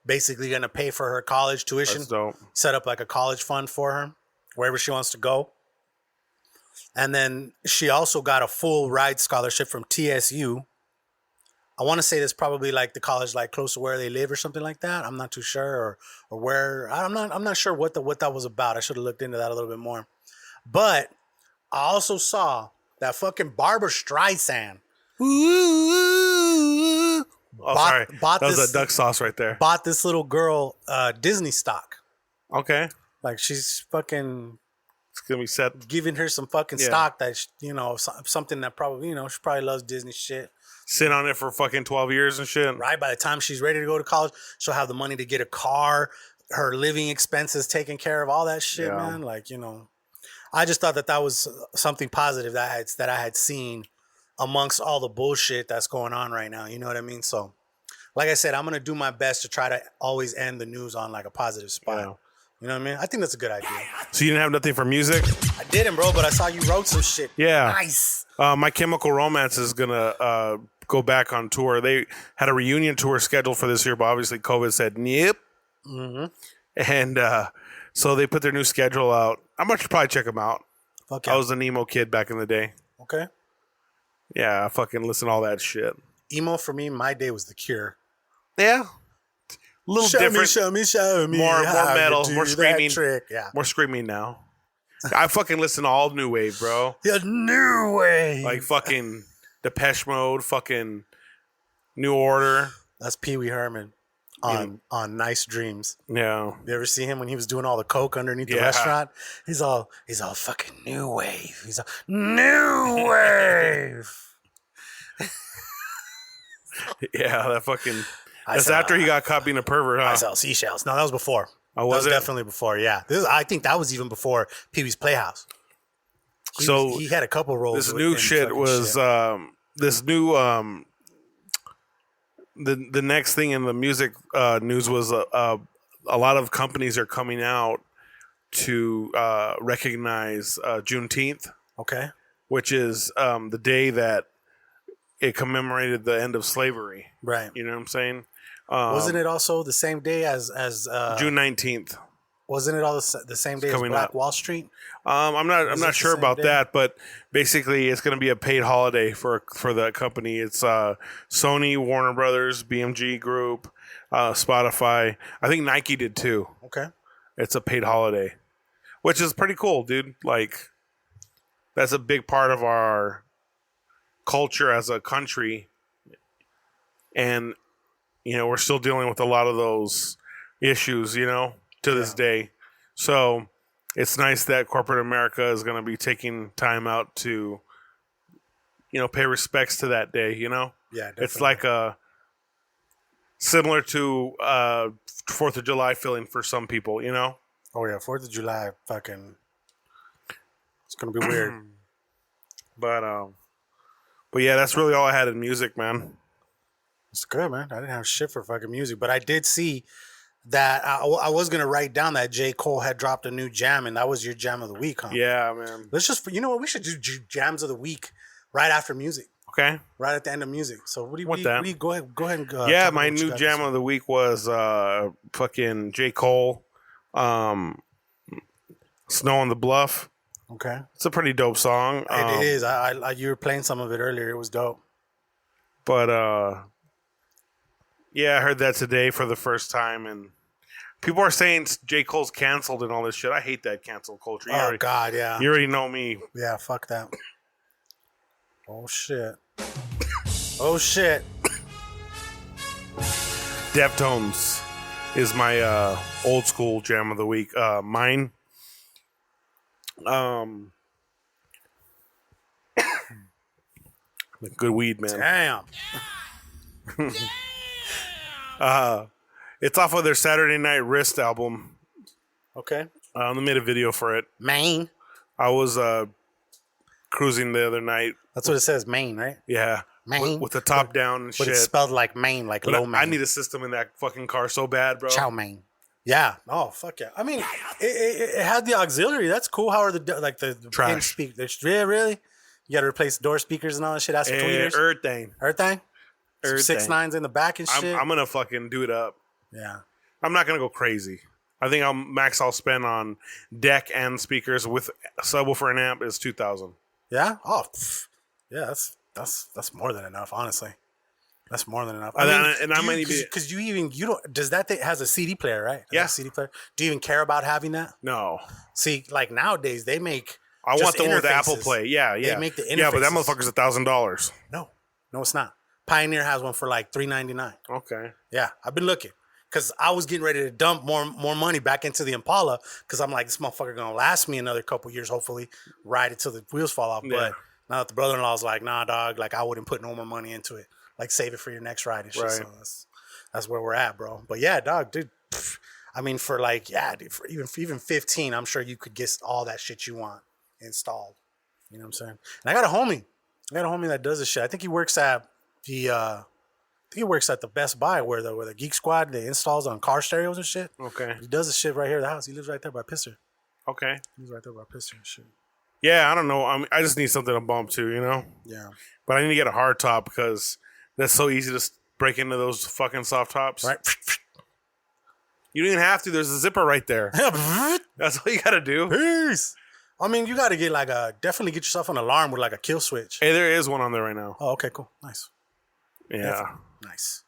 basically going to pay for her college tuition? That's dope. Set up like a college fund for her, wherever she wants to go. And then she also got a full ride scholarship from TSU. I want to say that's probably like the college like close to where they live or something like that. I'm not too sure or where. I'm not sure what that was about. I should have looked into that a little bit more. But I also saw that fucking Barbara Streisand Sorry. bought That was this a duck sauce right there. bought this little girl Disney stock. Okay. Like she's fucking It's going to be set. giving her some fucking stock that, something that probably, she probably loves Disney shit. Sit on it for fucking 12 years and shit. Right? By the time she's ready to go to college, she'll have the money to get a car, her living expenses taken care of, all that shit, man. Like, I just thought that was something positive that I had seen amongst all the bullshit that's going on right now. You know what I mean? So, like I said, I'm going to do my best to try to always end the news on like a positive spot. Yeah. You know what I mean? I think that's a good idea. So you didn't have nothing for music? I didn't, bro, but I saw you wrote some shit. Yeah. Nice. My Chemical Romance is going to go back on tour. They had a reunion tour scheduled for this year, but obviously COVID said, nope. Mm-hmm. And so they put their new schedule out. I'm going to probably check them out. Fuck I yeah. was an emo kid back in the day. Okay. Yeah, I fucking listen to all that shit. Emo for me, my day was The Cure. Yeah. A little different. Show me. More how metal, you do more that screaming. trick. Yeah. More screaming now. I fucking listen to all new wave, bro. Yeah, new way. Like fucking Depeche Mode, fucking New Order. That's Pee Wee Herman on Nice Dreams. Yeah. You ever see him when he was doing all the coke underneath the restaurant? He's all fucking new wave. He's all new wave. Yeah, that fucking. That's after he got caught being a pervert, huh? I sell seashells. No, that was before. Oh, that was it? definitely before. Yeah, I think that was even before Pee Wee's Playhouse. He had a couple roles. This new shit was this new the next thing in the music news was a lot of companies are coming out to recognize Juneteenth. Okay. Which is the day that it commemorated the end of slavery. Right. You know what I'm saying? Wasn't it also the same day as June 19th? Wasn't it all the same day as Black Wall Street? I'm not sure about that, but basically it's going to be a paid holiday for the company. It's Sony, Warner Brothers, BMG Group, Spotify. I think Nike did too. Okay. It's a paid holiday, which is pretty cool, dude. Like, that's a big part of our culture as a country. And, we're still dealing with a lot of those issues, to this day. So it's nice that corporate America is going to be taking time out to, pay respects to that day, Yeah, definitely. It's like similar to 4th of July feeling for some people, Oh, yeah. 4th of July, fucking... It's going to be weird. But yeah, that's really all I had in music, man. It's good, man. I didn't have shit for fucking music, but I did see that I was going to write down that J. Cole had dropped a new jam, and that was your jam of the week, huh? Yeah, man. Let's just, you know what? We should do jams of the week right after music. Okay. Right at the end of music. So what do you Want that? go ahead and yeah, my new jam of the week was fucking J. Cole, Snow on the Bluff. Okay. It's a pretty dope song. It is. I you were playing some of it earlier. It was dope. But yeah, I heard that today for the first time, and people are saying J. Cole's canceled and all this shit. I hate that cancel culture. God, yeah. You already know me. Yeah, fuck that. Oh shit. Oh shit. Deftones is my old school jam of the week. Mine. Good weed, man. Damn. It's off of their Saturday Night Wrist album. Okay. They made a video for it. Maine. I was cruising the other night. That's what it says, Maine, right? Yeah. Maine. With the top down and But shit. it's spelled like Maine, like But low Maine. I need a system in that fucking car so bad, bro. Chow Mein. Yeah. Oh, fuck yeah. I mean, it had the auxiliary. That's cool. How are the Trash. speakers? Yeah, really? You got to replace door speakers and all that shit. That's for tweeters. Everything. Everything? Everything. 6.9s in the back and shit. I'm going to fucking do it up. Yeah. I'm not going to go crazy. I think I'll spend on deck and speakers with subwoofer and amp is $2,000. Yeah? Oh, pff. Yeah, that's more than enough, honestly. That's more than enough. Because does that thing has a CD player, right? Yeah. CD player. Do you even care about having that? No. See, like nowadays they make. I want the one with the Apple Play. Yeah, yeah. They make the interfaces. Yeah, but that motherfucker's $1,000. No, it's not. Pioneer has one for like $399. Okay. Yeah, I've been looking because I was getting ready to dump more money back into the Impala because I'm like, this motherfucker gonna last me another couple years, hopefully, ride it till the wheels fall off. Yeah. But now that the brother-in-law's like, nah, dog, like I wouldn't put no more money into it. Like save it for your next ride and shit. Right. So that's where we're at, bro. But yeah, dog, dude. I mean, for like, yeah, dude, for even 15, I'm sure you could get all that shit you want installed. You know what I'm saying? And I got a homie that does this shit. I think he works at the Best Buy where the Geek Squad they installs on car stereos and shit. Okay. He does this shit right here at the house. He lives right there by Pisser. Okay. He lives right there by Pisser and shit. Yeah, I don't know. I just need something to bump to, Yeah. But I need to get a hard top because that's so easy to break into those fucking soft tops. Right. You don't even have to. There's a zipper right there. That's all you got to do. Peace. I mean, you got to get definitely get yourself an alarm with like a kill switch. Hey, there is one on there right now. Oh, okay, cool. Nice. Yeah. Definitely. Nice.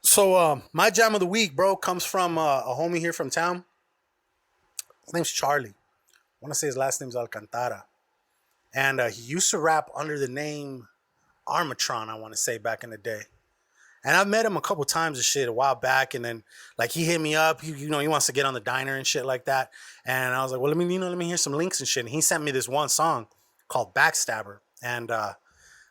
So, my jam of the week, bro, comes from a homie here from town. His name's Charlie. I want to say his last name's Alcantara. And he used to rap under the name Armatron, I want to say, back in the day. And I've met him a couple times and shit a while back. And then, like, he hit me up. He wants to get on the diner and shit like that. And I was like, well, let me hear some links and shit. And he sent me this one song called Backstabber. And I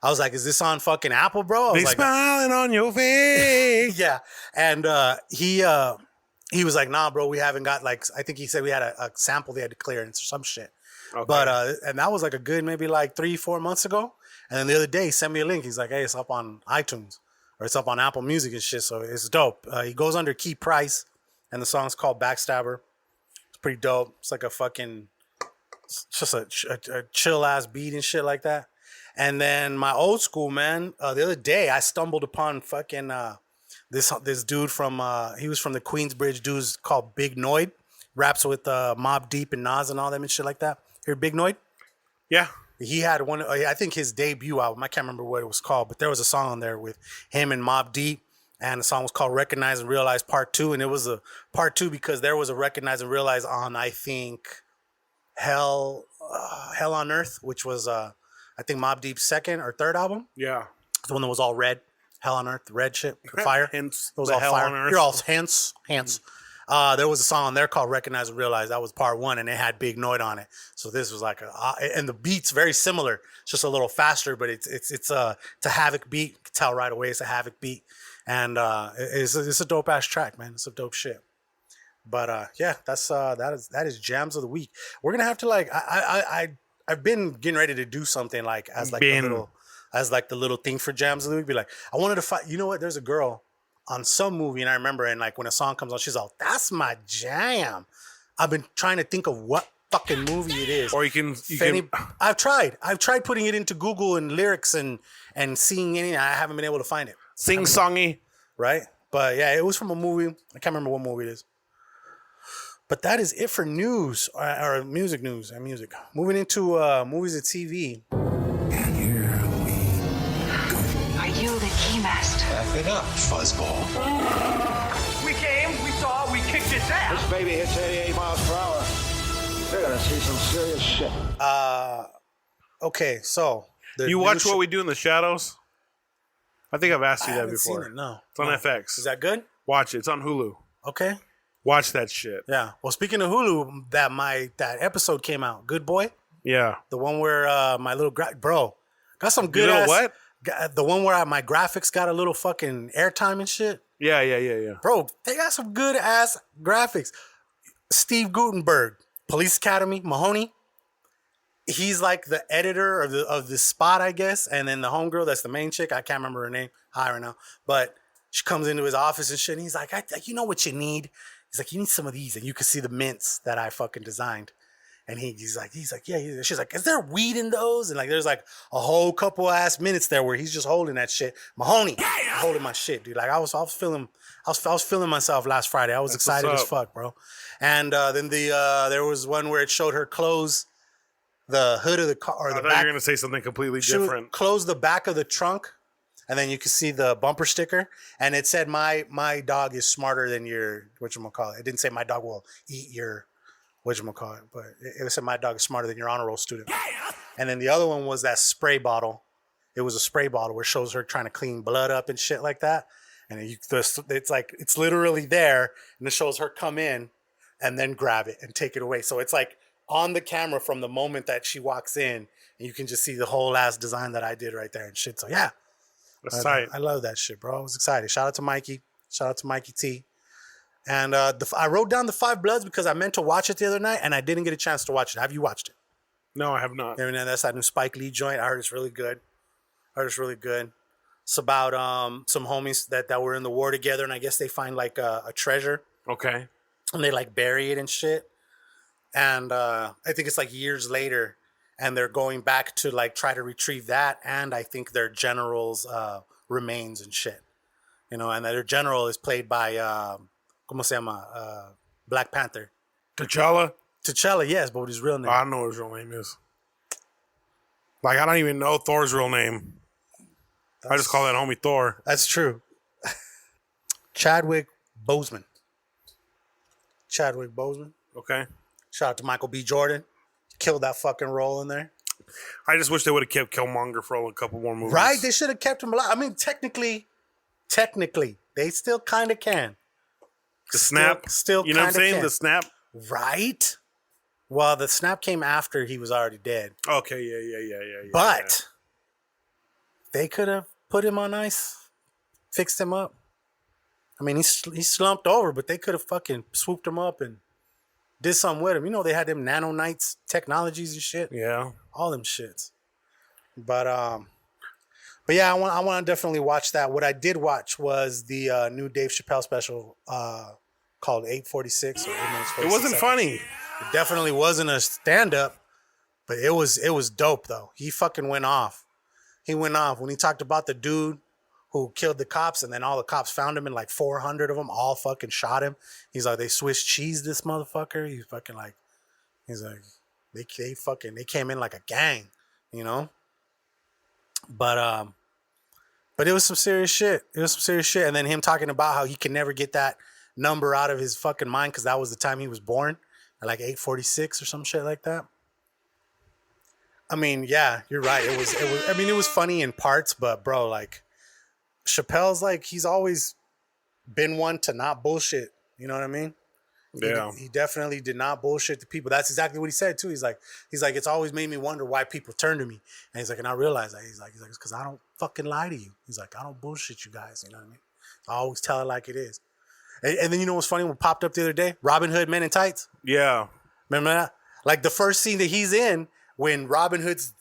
was like, is this on fucking Apple, bro? I was They like, smiling on your face. yeah. And he was like, nah, bro, we haven't got I think he said we had a sample they had to clear and some shit. Okay. But and that was like a good maybe like 3-4 months ago. And then the other day he sent me a link. He's like, hey, it's up on iTunes. or it's up on Apple Music and shit. So it's dope. He goes under Key Price, and the song's called Backstabber. It's pretty dope. It's like a fucking, it's just a chill ass beat and shit like that. And then my old school, man, the other day I stumbled upon fucking this dude from he was from the Queensbridge dudes called Big Noid, raps with Mobb Deep and Nas and all them and shit like that. Hear Big Noid? Yeah. He had one, I think his debut album, I can't remember what it was called, but there was a song on there with him and Mobb Deep, and the song was called Recognize and Realize Part 2, and it was a Part 2 because there was a Recognize and Realize on, I think, Hell on Earth, which was, I think, Mobb Deep's second or third album. Yeah. The one that was all red. Hell on Earth, the red shit, the fire. Hence, it was the all Hell fire. on Earth. You're all hence. There was a song on there called Recognize and Realize. That was part 1, and it had Big Noid on it. So this was like and the beat's very similar. It's just a little faster, but it's a Havoc beat. You can tell right away it's a Havoc beat, and it's a dope ass track, man. It's a dope shit. But yeah, that is jams of the week. We're gonna have to like I've been getting ready to do something like as like the little thing for jams of the week. Be like, I wanted to find. You know what? There's a girl on some movie, and I remember, and like when a song comes on, she's all, "That's my jam." I've been trying to think of what fucking movie it is. Or you can. I've tried putting it into Google and lyrics and seeing any. I haven't been able to find it. Sing songy, right? But yeah, it was from a movie. I can't remember what movie it is. But that is it for news or music news and music. Moving into movies and TV. And here we go. Are you the keymaster? Back it up, fuzzball. We came, we saw, we kicked its ass. This baby hits 88 miles per hour. They're gonna see some serious shit. Okay, so you watch What We Do in the Shadows? I think I've asked you that before. Seen it, no. It's on FX. Is that good? Watch it. It's on Hulu. Okay. Watch that shit. Yeah. Well, speaking of Hulu, that episode came out. Good Boy. Yeah. The one where my little bro got some good. You know what? The one where my graphics got a little fucking airtime and shit. Yeah. Bro, they got some good ass graphics. Steve Guttenberg, Police Academy, Mahoney. He's like the editor of the spot, I guess. And then the homegirl, that's the main chick. I can't remember her name. Hi right now. But she comes into his office and shit. And he's like, you know what you need? He's like, you need some of these. And you can see the mints that I fucking designed. And he's like, yeah. She's like, is there weed in those? And like, there's like a whole couple ass minutes there where he's just holding that shit. Mahoney, holding my shit, dude. Like I was feeling myself last Friday. I was excited as fuck, bro. And then there was one where it showed her close the hood of the car. Or I the thought back. you were gonna say something completely different. Close the back of the trunk. And then you can see the bumper sticker, and it said, "My dog is smarter than your whatchamacallit." It didn't say my dog will eat your whatchamacallit, but it said my dog is smarter than your honor roll student. And then the other one was that spray bottle. It was a spray bottle where it shows her trying to clean blood up and shit like that. And it's like it's literally there, and it shows her come in, and then grab it and take it away. So it's like on the camera from the moment that she walks in, and you can just see the whole ass design that I did right there and shit. So yeah. That's tight. I love that shit, bro. I was excited. Shout out to Mikey. Shout out to Mikey T. And I wrote down the 5 Bloods because I meant to watch it the other night and I didn't get a chance to watch it. Have you watched it? No, I have not. And that's that new Spike Lee joint. I heard it's really good. It's about some homies that were in the war together, and I guess they find like a treasure. Okay. And they like bury it and shit. And I think it's like years later. And they're going back to like try to retrieve that, and I think their general's remains and shit, you know. And their general is played by ¿cómo se llama? Black Panther. T'Challa. T'Challa, yes, but what his real name? I don't know what his real name is. Like I don't even know Thor's real name. I just call that homie Thor. That's true. Chadwick Boseman. Okay. Shout out to Michael B. Jordan. Killed that fucking role in there. I just wish they would have kept Killmonger for a couple more movies. Right? They should have kept him alive. I mean, technically, they still kind of can. The snap. Still you know what I'm saying? Can. The snap. Right? Well, the snap came after he was already dead. Okay, yeah. But they could have put him on ice, fixed him up. I mean, he slumped over, but they could have fucking swooped him up and did something with him. You know, they had them nanonites technologies and shit. Yeah. All them shits. But But yeah, I want to definitely watch that. What I did watch was the new Dave Chappelle special called 846. Or 8 minutes 46 It wasn't seconds. funny. It definitely wasn't a stand-up, but it was dope though. He fucking went off. He went off when he talked about the dude who killed the cops, and then all the cops found him, and like 400 of them all fucking shot him. He's like, they Swiss cheese this motherfucker. He's fucking like, he's like, they came in like a gang, you know. But it was some serious shit. It was some serious shit. And then him talking about how he can never get that number out of his fucking mind because that was the time he was born, at like 846 or some shit like that. I mean, yeah, you're right. It was. I mean, it was funny in parts, but bro, like, Chappelle's like, he's always been one to not bullshit. You know what I mean? Yeah. He definitely did not bullshit the people. That's exactly what he said too. He's like, it's always made me wonder why people turn to me. And he's like, and I realized that. He's like, it's because I don't fucking lie to you. He's like, I don't bullshit you guys. You know what I mean? I always tell it like it is. And then you know what's funny? What popped up the other day? Robin Hood Men in Tights. Yeah. Remember that? Like the first scene that he's in when Robin Hood's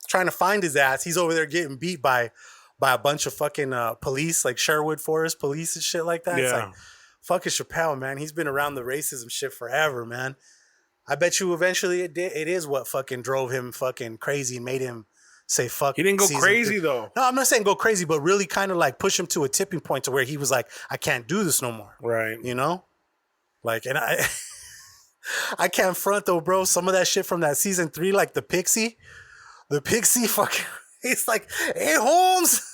trying to find his ass, he's over there getting beat by a bunch of fucking police, like Sherwood Forest police and shit like that. Yeah. It's like, fucking Chappelle, man. He's been around the racism shit forever, man. I bet you eventually it is what fucking drove him fucking crazy and made him say fuck. He didn't go crazy though. No, I'm not saying go crazy, but really kind of like push him to a tipping point to where he was like, I can't do this no more. Right. You know? Like, and I can't front though, bro. Some of that shit from that season 3, like the Pixie fucking, it's like, hey, Holmes.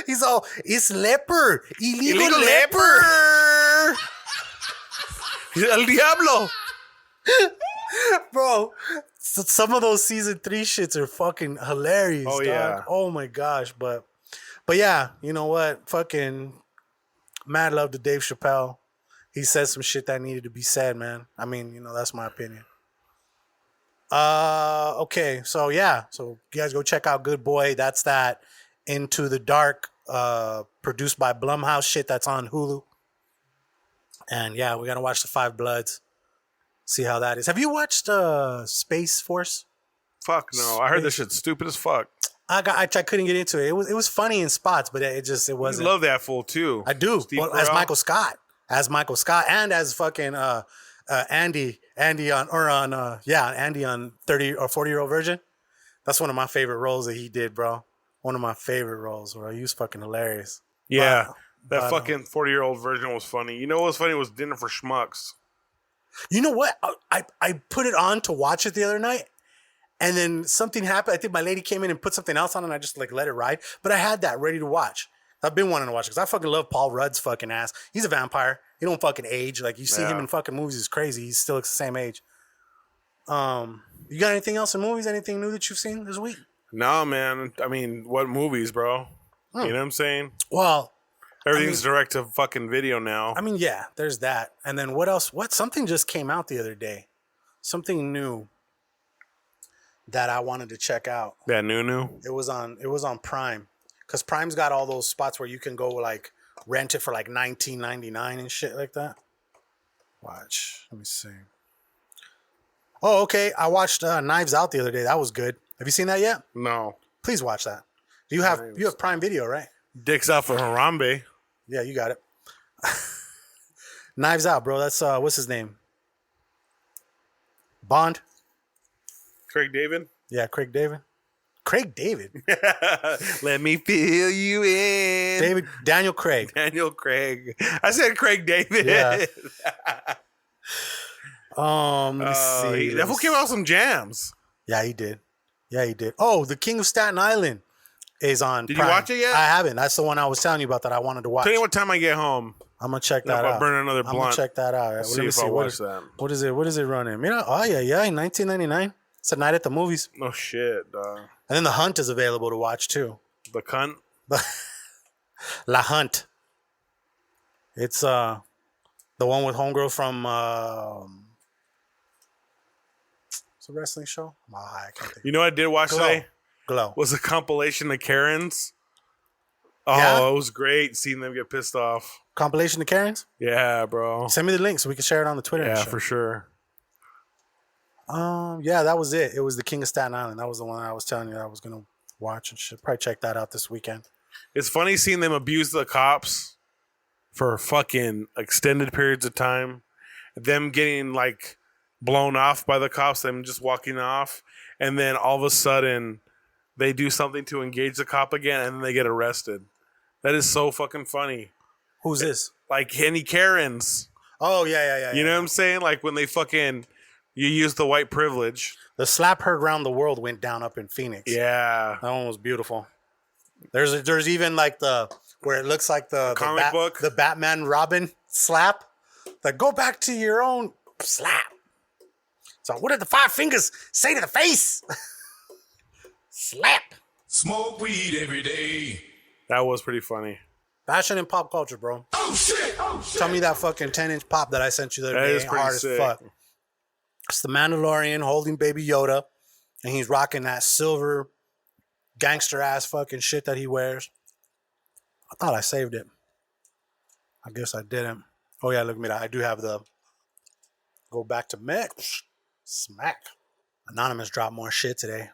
He's all, it's leper. Illegal leper. El Diablo. Bro, some of those season 3 shits are fucking hilarious. Oh, dog. yeah. Oh my gosh. But yeah, you know what? Fucking mad love to Dave Chappelle. He said some shit that needed to be said, man. I mean, you know, that's my opinion. Okay, so yeah. So you guys go check out Good Boy. That's that Into the Dark, produced by Blumhouse shit that's on Hulu. And yeah, we gotta watch the Five Bloods. See how that is. Have you watched Space Force? Fuck no. I heard this shit's stupid as fuck. I couldn't get into it. It was funny in spots, but it wasn't. You love that fool too. I do. Well, as Michael Scott. And as fucking Andy on 30 or 40-year-old virgin. That's one of my favorite roles that he did, bro. One of my favorite roles, bro. He was fucking hilarious. Yeah. That fucking 40-year-old version was funny. You know what was funny was Dinner for Schmucks. You know what? I put it on to watch it the other night, and then something happened. I think my lady came in and put something else on, and I just like let it ride. But I had that ready to watch. I've been wanting to watch it because I fucking love Paul Rudd's fucking ass. He's a vampire. He don't fucking age. Like you see him in fucking movies, it's crazy. He still looks the same age. You got anything else in movies? Anything new that you've seen this week? No, man. I mean, what movies, bro? You know what I'm saying? Well, everything's direct to fucking video now. I mean, yeah, there's that. And then what else? Something just came out the other day. Something new that I wanted to check out. That new? It was on Prime. Because Prime's got all those spots where you can go like rent it for like $19.99 and shit like that. Watch. Let me see. Oh, okay. I watched Knives Out the other day. That was good. Have you seen that yet? No. Please watch that. You have Prime Video, right? Dicks out for Harambe. Yeah, you got it. Knives Out, bro. That's what's his name? Bond. Craig David? Yeah, Craig David. Craig David. Let me fill you in. Daniel Craig. Daniel Craig. I said Craig David. Yeah. Let me see. That fool came out with some jams. Yeah, he did. Oh, The King of Staten Island is on Did Prime. you watch it yet? I haven't. That's the one I was telling you about that I wanted to watch. Tell you what time I get home. I'm gonna check that out. I'll burn another blunt. I'm gonna check that out. See if I'll watch that. What is it? What is it running? Oh yeah, $19.99. It's a night at the movies. Oh shit, dog. And then The Hunt is available to watch too. The cunt. La Hunt. It's the one with homegirl from it's a wrestling show. I can't think. You know what I did watch today? Glow. Was a compilation of Karens. Oh, Yeah? it was great seeing them get pissed off. Compilation of Karens? Yeah, bro. Send me the link so we can share it on the Twitter. Yeah, for sure. Yeah, that was it. It was The King of Staten Island. That was the one I was telling you I was gonna watch and shit. Probably check that out this weekend. It's funny seeing them abuse the cops for fucking extended periods of time. Them getting like blown off by the cops, them just walking off, and then all of a sudden they do something to engage the cop again, and then they get arrested. That is so fucking funny. Who's this? Like any Karens. Oh, yeah. You know what I'm saying? Like when they fucking, you use the white privilege. The slap heard around the world went down up in Phoenix. Yeah. That one was beautiful. There's even like where it looks like the comic book. The Batman Robin slap. Like, go back to your own slap. So what did the 5 fingers say to the face? Slap. Smoke weed every day. That was pretty funny. Fashion and pop culture, bro. Oh shit! Oh shit! Tell me that fucking 10-inch pop that I sent you the other That day is ain't pretty hard sick. as fuck. It's the Mandalorian holding Baby Yoda, and he's rocking that silver gangster ass fucking shit that he wears. I thought I saved it. I guess I didn't. Oh yeah, look at me. I do have the go back to mix. Smack. Anonymous dropped more shit today.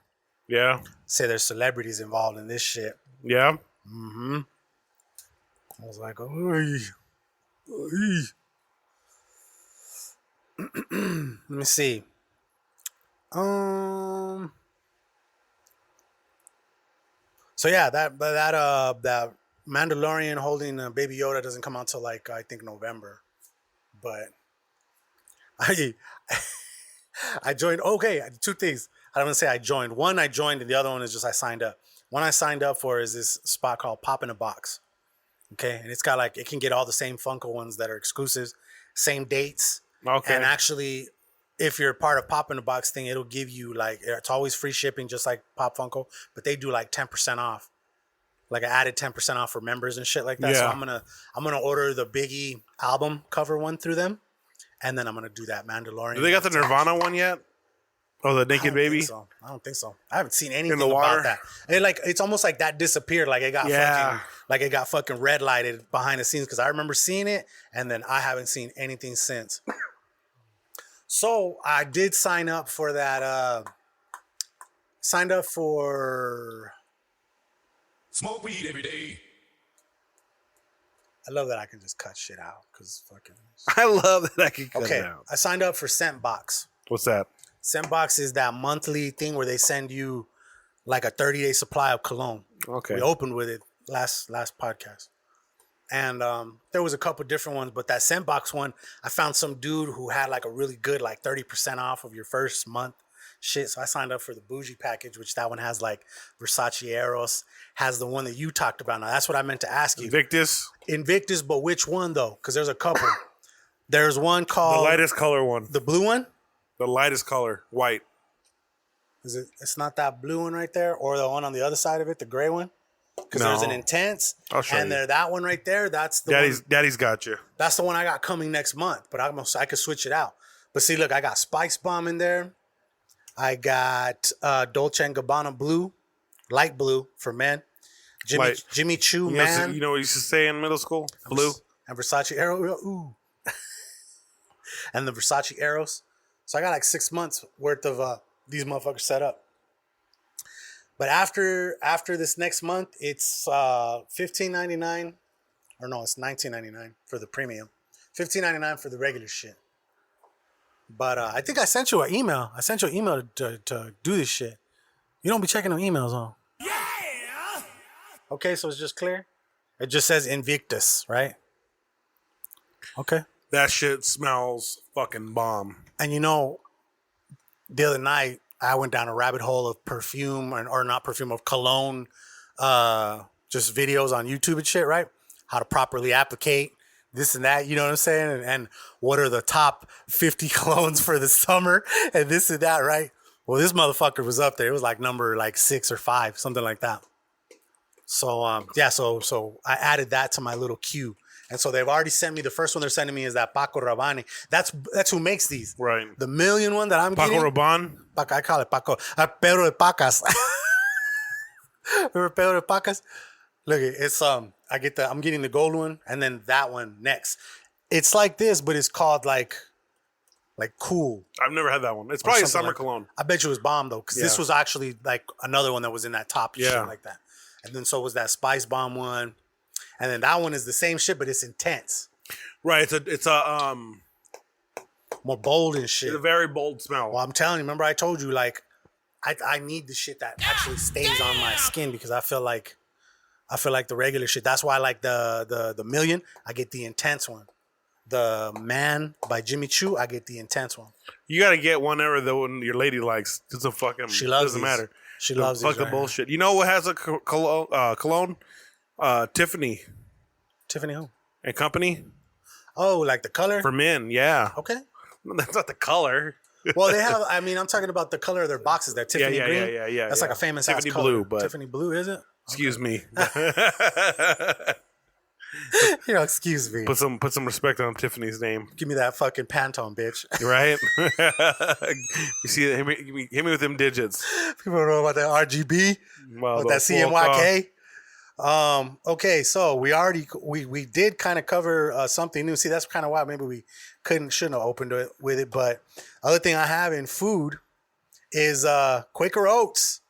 Yeah. Say there's celebrities involved in this shit. Yeah. Mm-hmm. I was like, oy. Oy. Let me see. So yeah, that Mandalorian holding Baby Yoda doesn't come out till like I think November, but I joined. Okay, 2 things. I don't want to say I joined. One, I joined, and the other one is just I signed up. One I signed up for is this spot called Pop in a Box. Okay, and it's got like, it can get all the same Funko ones that are exclusives, same dates. Okay. And actually, if you're part of Pop in a Box thing, it'll give you like, it's always free shipping, just like Pop Funko, but they do like 10% off. Like I added 10% off for members and shit like that. Yeah. So I'm gonna order the Biggie album cover one through them, and then I'm gonna do that Mandalorian. Do they got the Nirvana one yet? Oh, the Naked Baby? I don't think so. I haven't seen anything the water? about that. It's almost like that disappeared. Like it got fucking red lighted behind the scenes, because I remember seeing it, and then I haven't seen anything since. So I did sign up for that. Signed up for. Smoke weed every day. I love that I can just cut shit out because fucking. I love that I can cut Okay, it out. I signed up for Scentbox. What's that? Scentbox is that monthly thing where they send you like a 30-day supply of cologne. Okay. We opened with it last podcast. And there was a couple different ones, but that Scentbox one, I found some dude who had like a really good like 30% off of your first month shit. So I signed up for the bougie package, which that one has like Versace Eros, has the one that you talked about. Now that's what I meant to ask you. Invictus, but which one though? Because there's a couple. There's one called... The lightest color one. The blue one? The lightest color, white. Is it? It's not that blue one right there, or the one on the other side of it, the gray one. Because there's an intense, I'll show and you. that one right there. That's the Daddy's got you. That's the one I got coming next month. But I could switch it out. But see, look, I got Spice Bomb in there. I got Dolce and Gabbana blue, light blue for men. Jimmy Choo man. You know what you used to say in middle school? Blue. And Versace Arrow. Ooh. And the Versace Arrows. So I got like 6 months worth of these motherfuckers set up. But after this next month, it's $15.99, or no, it's $19.99 for the premium, $15.99 for the regular shit. But I think I sent you an email. I sent you an email to do this shit. You don't be checking them emails, huh? Yeah. Okay, so it's just clear. It just says Invictus, right? Okay. That shit smells fucking bomb. And you know, the other night I went down a rabbit hole of perfume, or not perfume, of cologne, just videos on YouTube and shit, right? How to properly applicate this and that, you know what I'm saying? And what are the top 50 colognes for the summer and this and that, right? Well, this motherfucker was up there. It was like number 6 or 5, something like that. So, so I added that to my little queue. And so they've already sent me, the first one they're sending me is that Paco Rabanne. That's who makes these. Right. The million one that I'm getting. Paco Rabanne? I call it Paco. Pedro de Pacas. Remember Pedro de Pacas? Look, it's I'm getting the gold one and then that one next. It's like this, but it's called like like cool. I've never had that one. It's probably a summer cologne. I bet you it was bomb though, because this was actually like another one that was in that top shit Yeah. like that. And then so was that Spice Bomb one, and then that one is the same shit, but it's intense, Right. It's a more bold and shit. It's a very bold smell. Well, I'm telling you, remember I told you, like, I need the shit that actually stays on my skin, because I feel like the regular shit. That's why I like the Million. I get the intense one. The Man by Jimmy Choo, I get the intense one. You got to get whenever the one your lady likes. It's a fucking. She loves doesn't these. matter. She loves fuck these the right here. bullshit. You know what has a cologne? Tiffany Tiffany who? and Company Oh, like the color? for men. Yeah, Okay. that's not the color. Well, they have, I mean, I'm talking about the color of their boxes. That Tiffany green. Yeah. That's like a famous Tiffany ass color. blue, but Tiffany blue, is it? excuse me. You know, excuse me. Put some respect on Tiffany's name, Give me that fucking Pantone, bitch. right? You see, hit me with them digits. People don't know about that RGB. Well, With that CMYK. Okay, so we did kind of cover something new. See, that's kind of why maybe we shouldn't have opened it with it. But other thing I have in food is Quaker Oats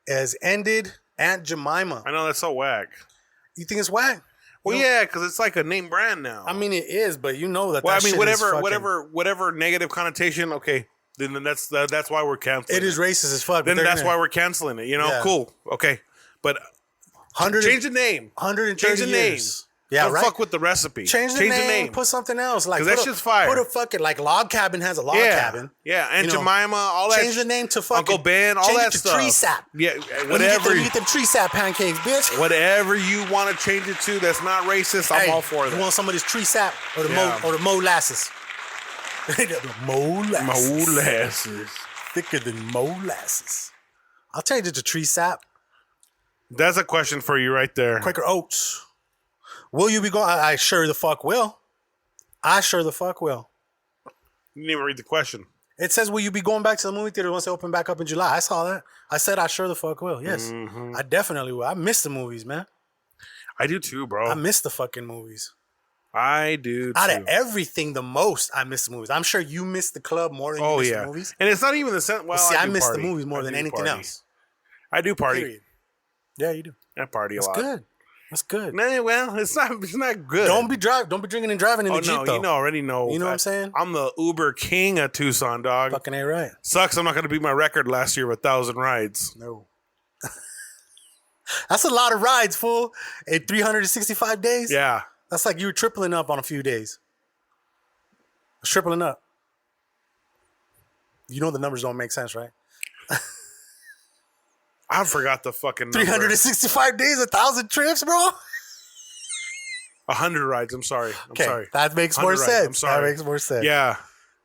has ended Aunt Jemima. I know that's so whack. You think it's whack? Well, yeah, because it's like a name brand now. I mean, it is, but you know that. Well, that I mean, shit is fucking, whatever negative connotation. Okay, then that's why we're canceling. It is racist as fuck. Then that's why we're canceling it. You know, Yeah. Cool. Okay, but 100 change the name. 130 Change the name. years. Yeah, Don't right. fuck with the recipe. Change the name. Put something else. Like 'Cause that put shit's fire. Put a fucking like Log Cabin has a log Yeah, cabin. yeah, and You know, Jemima, all that. Change the name to fucking Uncle Ben, all change that it to stuff. Tree Sap. Yeah, Let whatever. me get them tree sap pancakes, bitch. Whatever you want to change it to, that's not racist. I'm Hey, all for You that. want some of this tree sap or the Yeah. molasses? The molasses. Molasses. Thicker than molasses. I'll change it to tree sap. That's a question for you right there. Quaker Oats. Will you be going? I sure the fuck will. I sure the fuck will. You didn't even read the question. It says, will you be going back to the movie theater once they open back up in July? I saw that. I said, I sure the fuck will. Yes. Mm-hmm. I definitely will. I miss the movies, man. I do too, bro. I miss the fucking movies. I do too. Out of everything, the most, I miss the movies. I'm sure you miss the club more than you miss the movies. And it's not even the sense. Well, See, I do miss party. the movies more I than do anything party. else. I do party. Period. Yeah, you do. I party a That's lot. good. That's good. Nah, well, it's not good. Don't be drinking and driving in the Jeep, though. You already know. You know what I'm saying? I'm the Uber king of Tucson, dog. Fucking ain't right. Sucks I'm not going to beat my record last year with 1,000 rides. No. That's a lot of rides, fool. In 365 days? Yeah. That's like you were tripling up on a few days. Tripling up. You know the numbers don't make sense, right? I forgot the fucking number. 365 days, 1,000 trips, bro? 100 rides. I'm sorry. I'm sorry. That makes more 100 rides. I'm sense. sorry. That makes more sense. Yeah.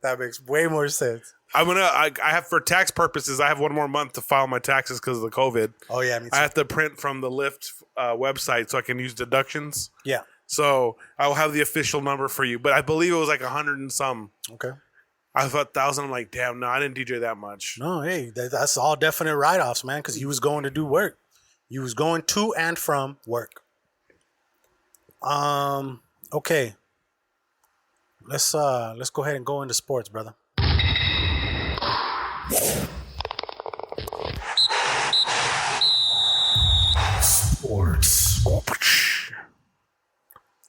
That makes way more sense. I have, for tax purposes, I have one more month to file my taxes because of the COVID. Oh, yeah, me too. I have to print from the Lyft website so I can use deductions. Yeah. So I will have the official number for you. But I believe it was like 100 and some. Okay. I thought 1,000. I'm like, damn, no, I didn't DJ that much. No, hey, that's all definite write-offs, man, because you was going to do work. You was going to and from work. Okay. Let's go ahead and go into sports, brother. Sports.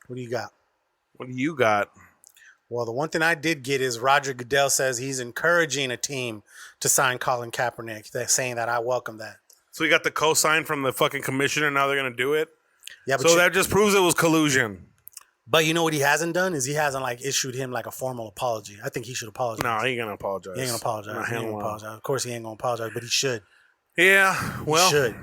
What do you got? What do you got? Well, the one thing I did get is Roger Goodell says he's encouraging a team to sign Colin Kaepernick. They're saying that I welcome that. So we got the co-sign from the fucking commissioner. Now they're going to do it. Yeah, but so that just proves it was collusion. But you know what he hasn't done is he hasn't like issued him like a formal apology. I think he should apologize. No, he ain't going to apologize. He ain't gonna apologize. He ain't gonna apologize. Of course, he ain't gonna apologize, but he should. Yeah, well, He should.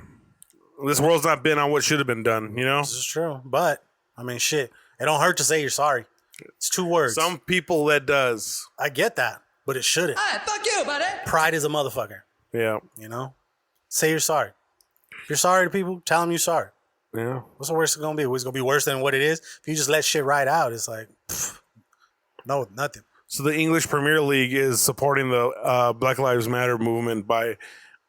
This world's not been on what should have been done, you know? This is true. But I mean, shit, it don't hurt to say you're sorry. It's 2 words. Some people that does. I get that, but it shouldn't. Hey, fuck you, buddy. Pride is a motherfucker. Yeah. You know, say you're sorry. If you're sorry to people, tell them you're sorry. Yeah. What's the worst it's gonna be? It's gonna be worse than what it is. If you just let shit ride out, it's like, no, nothing. So the English Premier League is supporting the Black Lives Matter movement by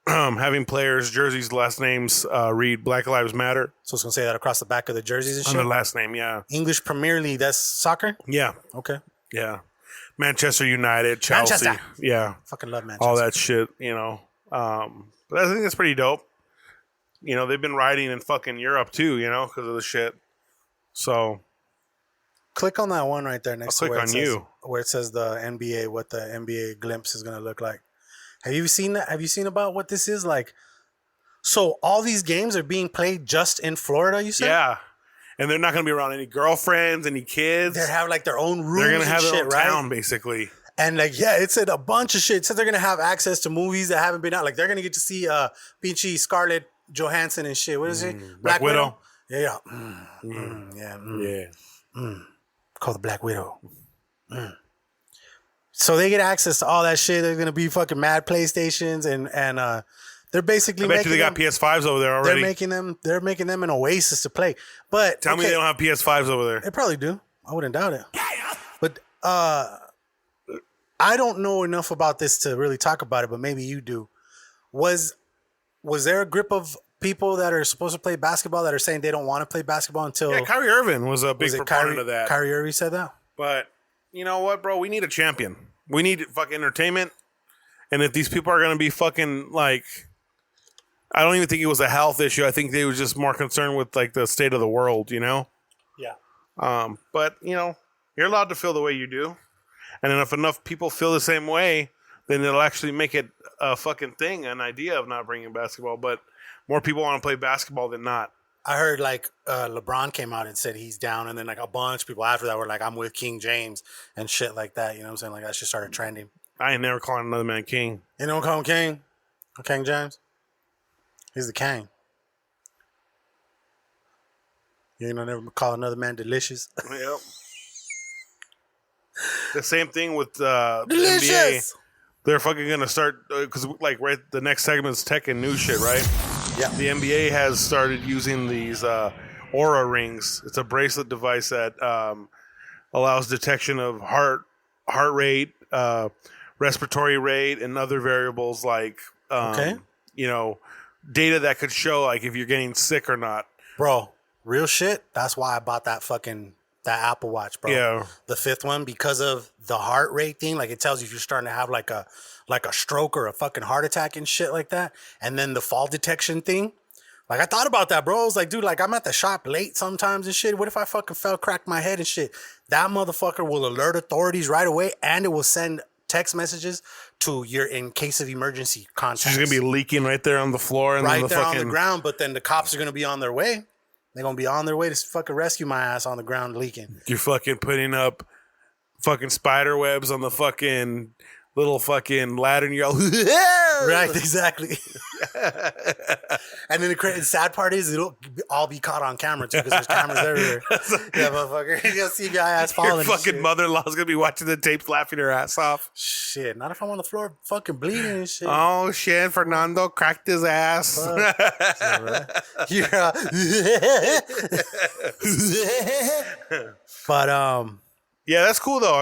having players' jerseys' last names read Black Lives Matter. So it's gonna say that across the back of the jerseys and On shit. the last name, yeah. English Premier League, that's soccer. Yeah. Okay. Yeah. Manchester United, Chelsea. Manchester. Yeah. Fucking love Manchester. All that shit, But I think that's pretty dope. They've been riding in fucking Europe too, because of the shit. So click on that one right there next to click on you. Where it says the NBA, what the NBA glimpse is going to look like. Have you seen that? Have you seen about what this is like? So all these games are being played just in Florida, you said? Yeah. And they're not going to be around any girlfriends, any kids. They have like their own rooms. They're going to have their own right? town, basically. And like, yeah, it said a bunch of shit. It said they're going to have access to movies that haven't been out. Like they're going to get to see Peachy, Scarlett Johansson and shit. What is it? Black Widow. Yeah. Called the Black Widow. So they get access to all that shit. They're going to be fucking mad PlayStations and they're basically I bet you they got PS5s over there already. They're making them an oasis to play. But tell me they don't have PS5s over there. They probably do. I wouldn't doubt it. But I don't know enough about this to really talk about it, but maybe you do. Was there a grip of people that are supposed to play basketball that are saying they don't want to play basketball until... Yeah, Kyrie Irving was a big proponent of that. Kyrie Irving said that? But you know what, bro? We need a champion. We need fucking entertainment. And if these people are going to be fucking like... I don't even think it was a health issue. I think they were just more concerned with like the state of the world, Yeah. But, you're allowed to feel the way you do. And if enough people feel the same way, then it'll actually make it a fucking thing, an idea of not bringing basketball. But more people want to play basketball than not. I heard like LeBron came out and said he's down, and then like a bunch of people after that were like, I'm with King James and shit like that. You know what I'm saying? Like that shit started trending. I ain't never calling another man king. You don't call him King? King James? He's the king. You ain't never call another man delicious. Yep. The same thing with the delicious. NBA. They're fucking gonna start because like right the next segment's tech and new shit, right? Yeah. The NBA has started using these Aura rings. It's a bracelet device that allows detection of heart rate, respiratory rate, and other variables like data that could show like if you're getting sick or not. Bro, real shit. That's why I bought that Apple Watch, bro. Yeah. The 5th one, because of the heart rate thing. Like it tells you if you're starting to have like a stroke or a fucking heart attack and shit like that. And then the fall detection thing. Like I thought about that, bro. I was like, dude, like I'm at the shop late sometimes and shit. What if I fucking cracked my head and shit? That motherfucker will alert authorities right away, and it will send text messages to your in case of emergency contacts. She's gonna be leaking right there on the floor and right there on the ground, but then the cops are gonna be on their way. They're gonna be on their way to fucking rescue my ass on the ground leaking. You're fucking putting up fucking spider webs on the fucking little fucking ladder and you're all right, exactly. And then the sad part is it'll all be caught on camera too because there's cameras everywhere. Yeah, motherfucker. You'll see your ass falling. Your fucking mother-in-law's gonna be watching the tapes laughing her ass off. Shit, not if I'm on the floor fucking bleeding and shit. Oh shit, Fernando cracked his ass. But yeah, that's cool though.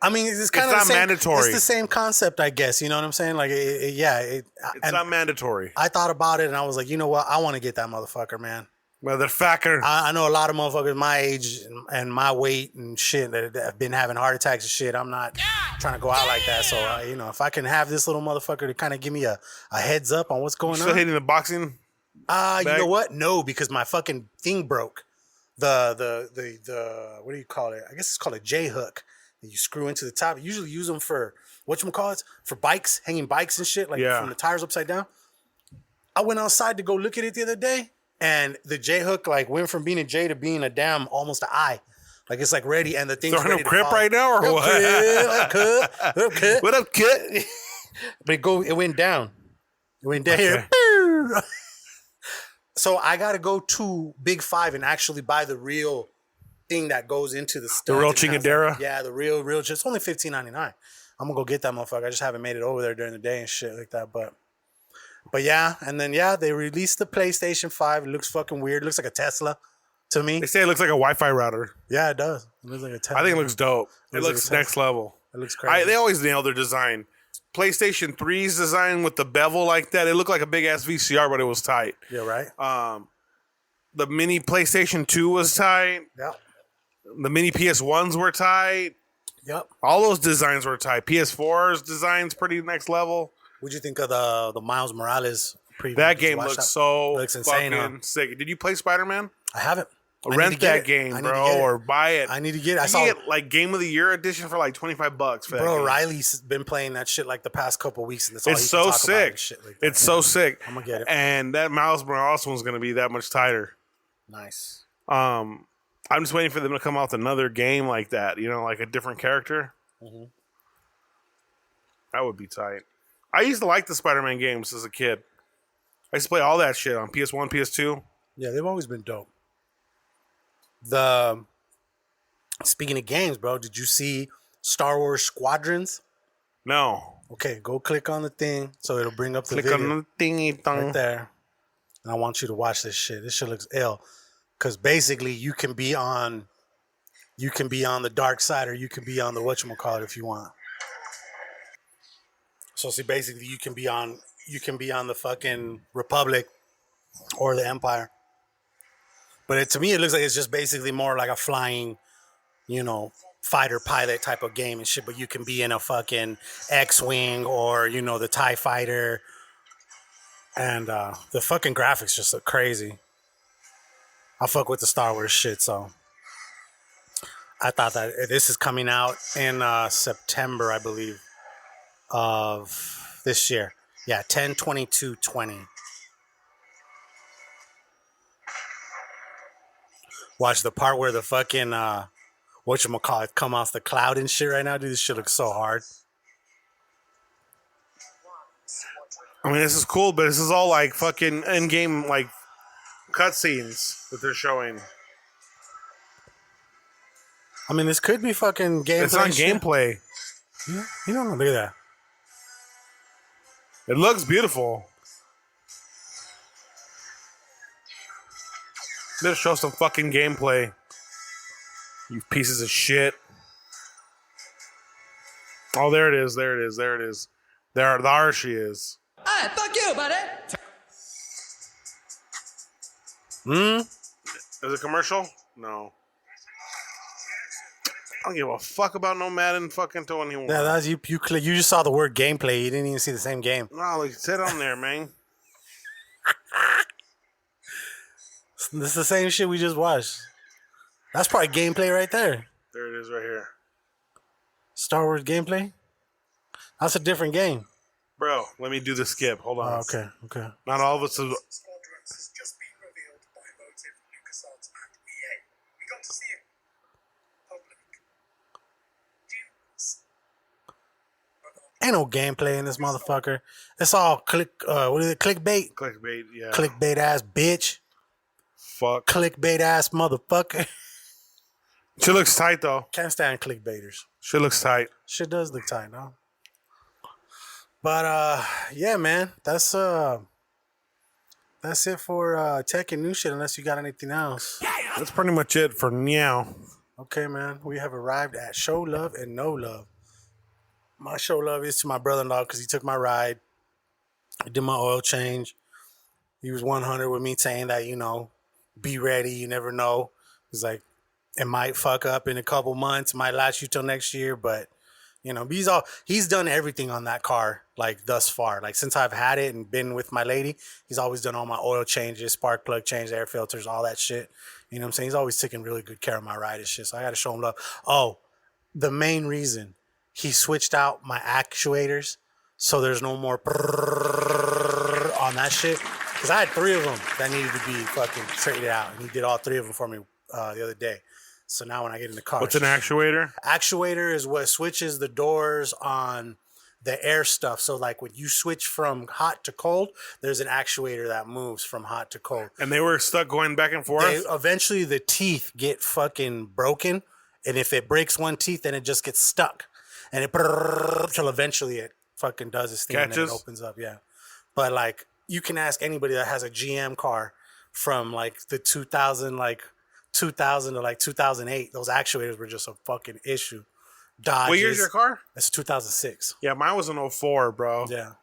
I mean, it's kind of not mandatory. It's the same concept, I guess. You know what I'm saying? Like, it's not mandatory. I thought about it and I was like, you know what? I want to get that motherfucker, man. Motherfucker. I know a lot of motherfuckers my age and my weight and shit that have been having heart attacks and shit. I'm not trying to go out like that. So, if I can have this little motherfucker to kind of give me a heads up on what's going on. Still hitting the boxing? You know what? No, because my fucking thing broke. The what do you call it? I guess it's called a J hook. You screw into the top. You usually use them for for bikes, hanging bikes and shit, like from the tires upside down. I went outside to go look at it the other day, and the J hook like went from being a J to being a damn almost an I. Like it's like ready, and the thing's ready to crip right now, or what? What up, kid? But it went down. It went down here. So I got to go to Big Five and actually buy the real thing that goes into the studs. The real chingadera? Yeah, the real. It's only $15.99. I'm gonna go get that motherfucker. I just haven't made it over there during the day and shit like that. But yeah, and then they released the PlayStation 5. It looks fucking weird. It looks like a Tesla to me. They say it looks like a Wi-Fi router. Yeah, it does. It looks like a Tesla. I think it looks dope. It looks next level. It looks crazy. They always nail their design. PlayStation 3's design with the bevel like that, it looked like a big ass VCR, but it was tight. Yeah, right. The mini PlayStation 2 was tight. Yeah. The mini PS1s were tight. Yep. All those designs were tight. PS4's designs pretty next level. What'd you think of the Miles Morales preview? That Did you game watch looks that? so Looks insane, fucking sick. Did you play Spider-Man? I haven't. I need Rent to get that it. game, I need to bro, get it. or buy it. I need to get it. I You saw, can get like Game of the Year edition for like $25 for that bro, game. Riley's been playing that shit like the past couple weeks, and that's all It's he so can talk about sick. and shit like that. It's so sick. I'm gonna get it. And that Miles Morales one's gonna be that much tighter. Nice. I'm just waiting for them to come out with another game like that. You know, like a different character. Mm-hmm. That would be tight. I used to like the Spider-Man games as a kid. I used to play all that shit on PS1, PS2. Yeah, they've always been dope. Speaking of games, bro, did you see Star Wars Squadrons? No. Okay, go click on the thing so it'll bring up the Click video on the thingy thong. right there. And I want you to watch this shit. This shit looks ill. Because basically you can be on the dark side or you can be on the whatchamacallit if you want. So see, basically you can be on the fucking Republic or the Empire. But to me it looks like it's just basically more like a flying, fighter pilot type of game and shit. But you can be in a fucking X-Wing or, the TIE fighter. And the fucking graphics just look crazy. I fuck with the Star Wars shit, so I thought that this is coming out in September, I believe, of this year. Yeah, 10/22/20. Watch the part where the fucking whatchamacallit come off the cloud and shit right now, dude. This shit looks so hard. I mean, this is cool, but this is all like fucking in-game like cutscenes that they're showing. I mean, this could be fucking gameplay. It's not shit. gameplay. You don't know. Look at that. It looks beautiful. Let's show some fucking gameplay. You pieces of shit. Oh, there it is. There it is. There it is. There she is. Hey, fuck you, buddy. Is it commercial? No. I don't give a fuck about no Madden fucking 21. Yeah, that's you. You just saw the word gameplay. You didn't even see the same game. No, like, sit on there, man. This is the same shit we just watched. That's probably gameplay right there. There it is right here. Star Wars gameplay? That's a different game. Bro, let me do the skip. Hold on. Oh, okay. Not all of us is... Squadrons has just been revealed by Motive, LucasArts, and EA. We got to see it public. Ain't no gameplay in this motherfucker. It's all clickbait? Clickbait, yeah. Clickbait ass bitch. Fuck. Clickbait ass motherfucker. She looks tight, though. Can't stand clickbaiters. She looks tight. Shit does look tight, though. But yeah, man, that's it for tech and new shit. Unless you got anything else. That's pretty much it for now. Okay, man, we have arrived at show love and no love. My show love is to my brother-in-law because he took my ride. I did my oil change. He was 100 with me, saying that be ready. You never know. He's like, it might fuck up in a couple months. Might last you till next year, but. He's done everything on that car, like, thus far. Like, since I've had it and been with my lady, he's always done all my oil changes, spark plug change, air filters, all that shit. You know what I'm saying? He's always taking really good care of my ride and shit, so I got to show him love. Oh, the main reason, he switched out my actuators so there's no more on that shit. Because I had 3 of them that needed to be fucking traded out, and he did all 3 of them for me the other day. So now when I get in the car... What's an actuator? Actuator is what switches the doors on the air stuff. So like when you switch from hot to cold, there's an actuator that moves from hot to cold. And they were stuck going back and forth? Eventually the teeth get fucking broken. And if it breaks one teeth, then it just gets stuck. And it... till eventually it fucking does its thing. Catches? And then it opens up, yeah. But like, you can ask anybody that has a GM car from like the 2000 to like 2008, those actuators were just a fucking issue. Dodges. What year's your car? It's 2006. Yeah, mine was an 04, bro. Yeah,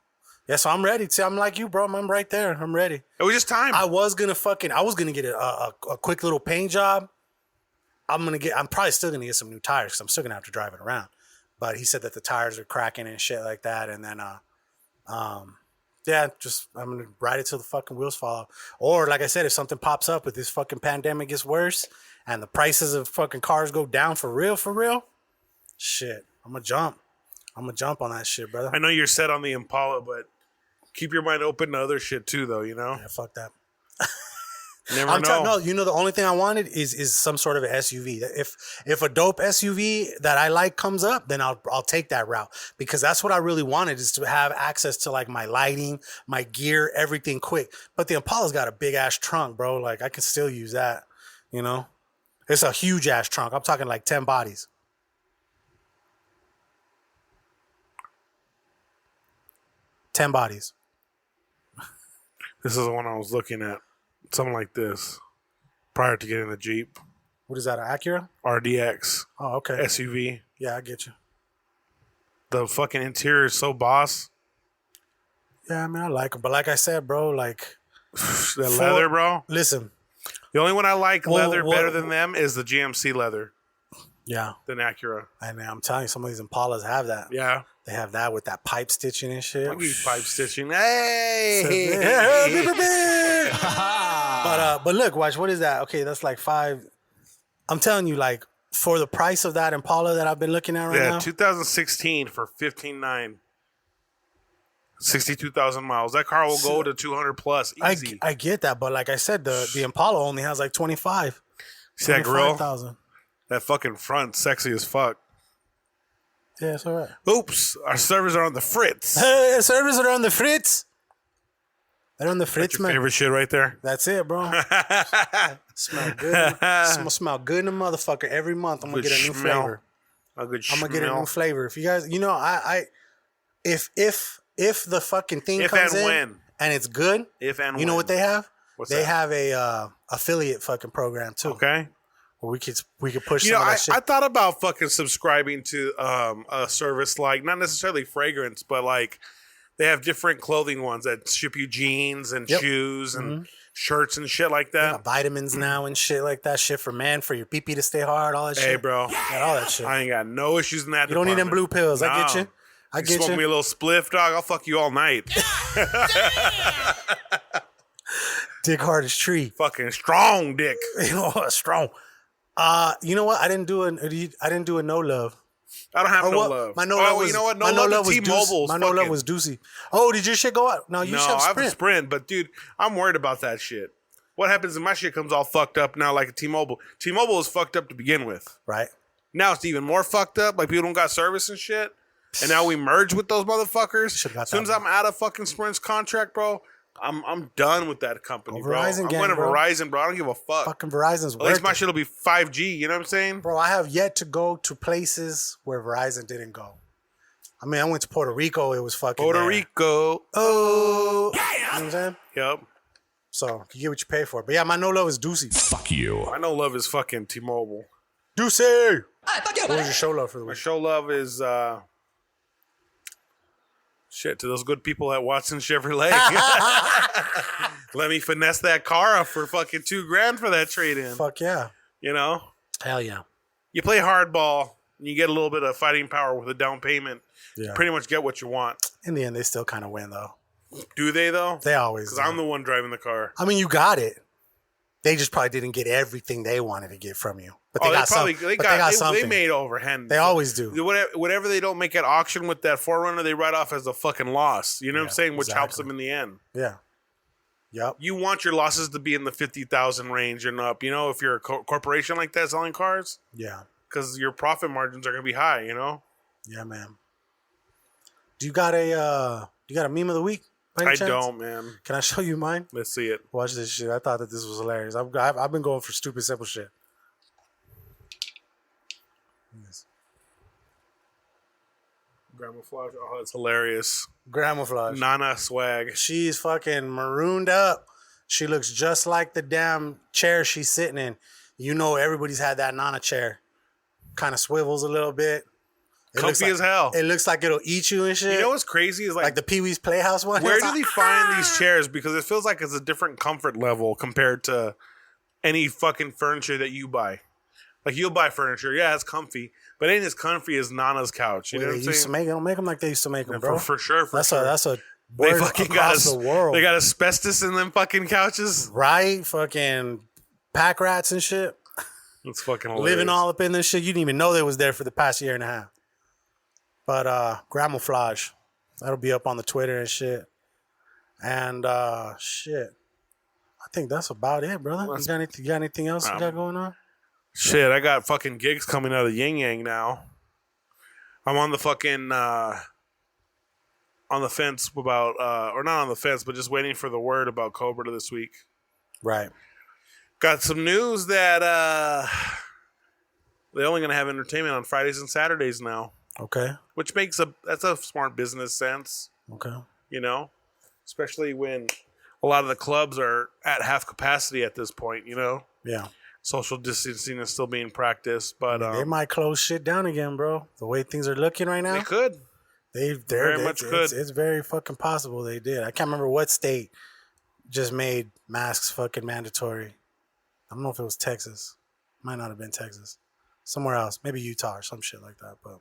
so I'm ready. See, I'm like you, bro. I'm right there. I'm ready. It was just time. I was gonna get a quick little paint job, I'm probably still gonna get some new tires because I'm still gonna have to drive it around. But he said that the tires are cracking and shit like that, and then yeah, just I'm gonna ride it till the fucking wheels fall off. Or like I said, if something pops up, if this fucking pandemic gets worse and the prices of fucking cars go down for real, shit, I'm gonna jump on that shit, brother. I know you're set on the Impala, but keep your mind open to other shit too, though. You know. Yeah, fuck that. Never know. No, you know, the only thing I wanted is some sort of an SUV. If a dope SUV that I like comes up, then I'll take that route, because that's what I really wanted, is to have access to like my lighting, my gear, everything quick. But the Impala's got a big ass trunk, bro. Like I can still use that, you know. It's a huge ass trunk. I'm talking like 10 bodies. This is the one I was looking at. Something like this prior to getting the Jeep. What is that, an Acura? RDX. Oh, okay. SUV. Yeah, I get you. The fucking interior is so boss. Yeah, I mean, I like them. But like I said, bro, like... the leather, bro. Listen. The only one I like leather better than them is the GMC leather. Yeah. Than Acura. I mean, I'm telling you, some of these Impalas have that. Yeah. They have that with that pipe stitching and shit. I'll give you pipe stitching. Hey! But look, watch, what is that? Okay, that's like $5. I'm telling you, like, for the price of that Impala that I've been looking at right now. Yeah, 2016 for $15,900. 62,000 miles. That car will go to 200 plus easy. I get that, but like I said, the Impala only has like 25. See that grill? 000. That fucking front, sexy as fuck. Yeah, it's all right. Oops, our servers are on the fritz. Hey, servers are on the fritz. They're on the fritz, That's your man. favorite shit right there. That's it, bro. Smell good. Smell good in the motherfucker. Every month I'm gonna get a new flavor. A good I'm gonna get a new flavor. If you guys, you know, if the fucking thing comes in and it's good, you know what they have? They have a affiliate fucking program too. Okay. We could push some of that shit. I thought about fucking subscribing to a service like, not necessarily fragrance, but like they have different clothing ones that ship you jeans and shoes and shirts and shit like that. Vitamins now and shit like that. Shit for men, for your pee-pee to stay hard, all that shit. Hey, bro. Got all that shit. I ain't got no issues in that You don't need them blue pills. I get you. I get you. Smoke me a little spliff, dog. I'll fuck you all night. Dick hard as tree. Fucking strong dick. Strong. You know what? I didn't do a no love. I don't have no love. My no love was, you know what? No my no love was T-Mobile. My no love was Deucey. Oh, did your shit go out? No, you should have I Sprint. have a Sprint, but dude, I'm worried about that shit. What happens if my shit comes all fucked up now like a T-Mobile? T-Mobile is fucked up to begin with. Right. Now it's even more fucked up. Like people don't got service and shit. And now we merge with those motherfuckers. As soon as I'm out of fucking Sprint's contract, bro, I'm done with that company, bro. I'm going to Verizon, bro. I don't give a fuck. Fucking Verizon's At least my shit will be 5G. You know what I'm saying? Bro, I have yet to go to places where Verizon didn't go. I mean, I went to Puerto Rico. It was fucking Puerto Rico. Oh. You know what I'm saying? Yep. So, you get what you pay for. But yeah, my no love is Deucey. Fuck you. My no love is fucking T-Mobile. Deucey! What was your show love for the My week? show love is shit to those good people at Watson Chevrolet. Let me finesse that car up for fucking $2,000 for that trade-in. Fuck yeah. You know? Hell yeah. You play hardball and you get a little bit of fighting power with a down payment. Yeah. You pretty much get what you want. In the end, they still kind of win, though. Do they, though? They always do. Because I'm the one driving the car. I mean, you got it. They just probably didn't get everything they wanted to get from you. But they got something. They made overhand. They always do. Whatever they don't make at auction with that Forerunner, they write off as a fucking loss. You know what I'm saying? Which helps them in the end. Yeah. Yep. You want your losses to be in the 50,000 range and up. You know, if you're a corporation like that selling cars. Yeah. Because your profit margins are going to be high, you know? Yeah, man. Do you got a meme of the week? I don't, man. Can I show you mine? Let's see it. Watch this shit. I thought that this was hilarious. I've been going for stupid, simple shit. Yes. Gramouflage. Oh, it's hilarious. Gramouflage. Nana swag. She's fucking marooned up. She looks just like the damn chair she's sitting in. You know, everybody's had that Nana chair. Kind of swivels a little bit. Comfy as hell. It looks like it'll eat you and shit. You know what's crazy is like the Pee-wee's Playhouse one. Where do they find these chairs? Because it feels like it's a different comfort level compared to any fucking furniture that you buy. Like you'll buy furniture, yeah, it's comfy, but it ain't as comfy as Nana's couch. You know what I'm saying? They don't make them like they used to make them, bro. For sure. That's a they word fucking across the world. They got asbestos in them fucking couches, right? Fucking pack rats and shit. It's fucking hilarious. Living all up in this shit. You didn't even know they was there for the past year and a half. But Gramouflage, that'll be up on the Twitter and shit. And shit, I think that's about it, brother. You got anything else you got going on? Shit, I got fucking gigs coming out of Yin Yang now. I'm on the fucking on the fence about or not on the fence, but just waiting for the word about Cobra this week. Right. Got some news that they're only gonna have entertainment on Fridays and Saturdays now. Okay. Which makes that's a smart business sense. Okay. You know? Especially when a lot of the clubs are at half capacity at this point, you know? Yeah. Social distancing is still being practiced, but they might close shit down again, bro. The way things are looking right now. They could. They very much could. It's very fucking possible they did. I can't remember what state just made masks fucking mandatory. I don't know if it was Texas. Might not have been Texas. Somewhere else. Maybe Utah or some shit like that. But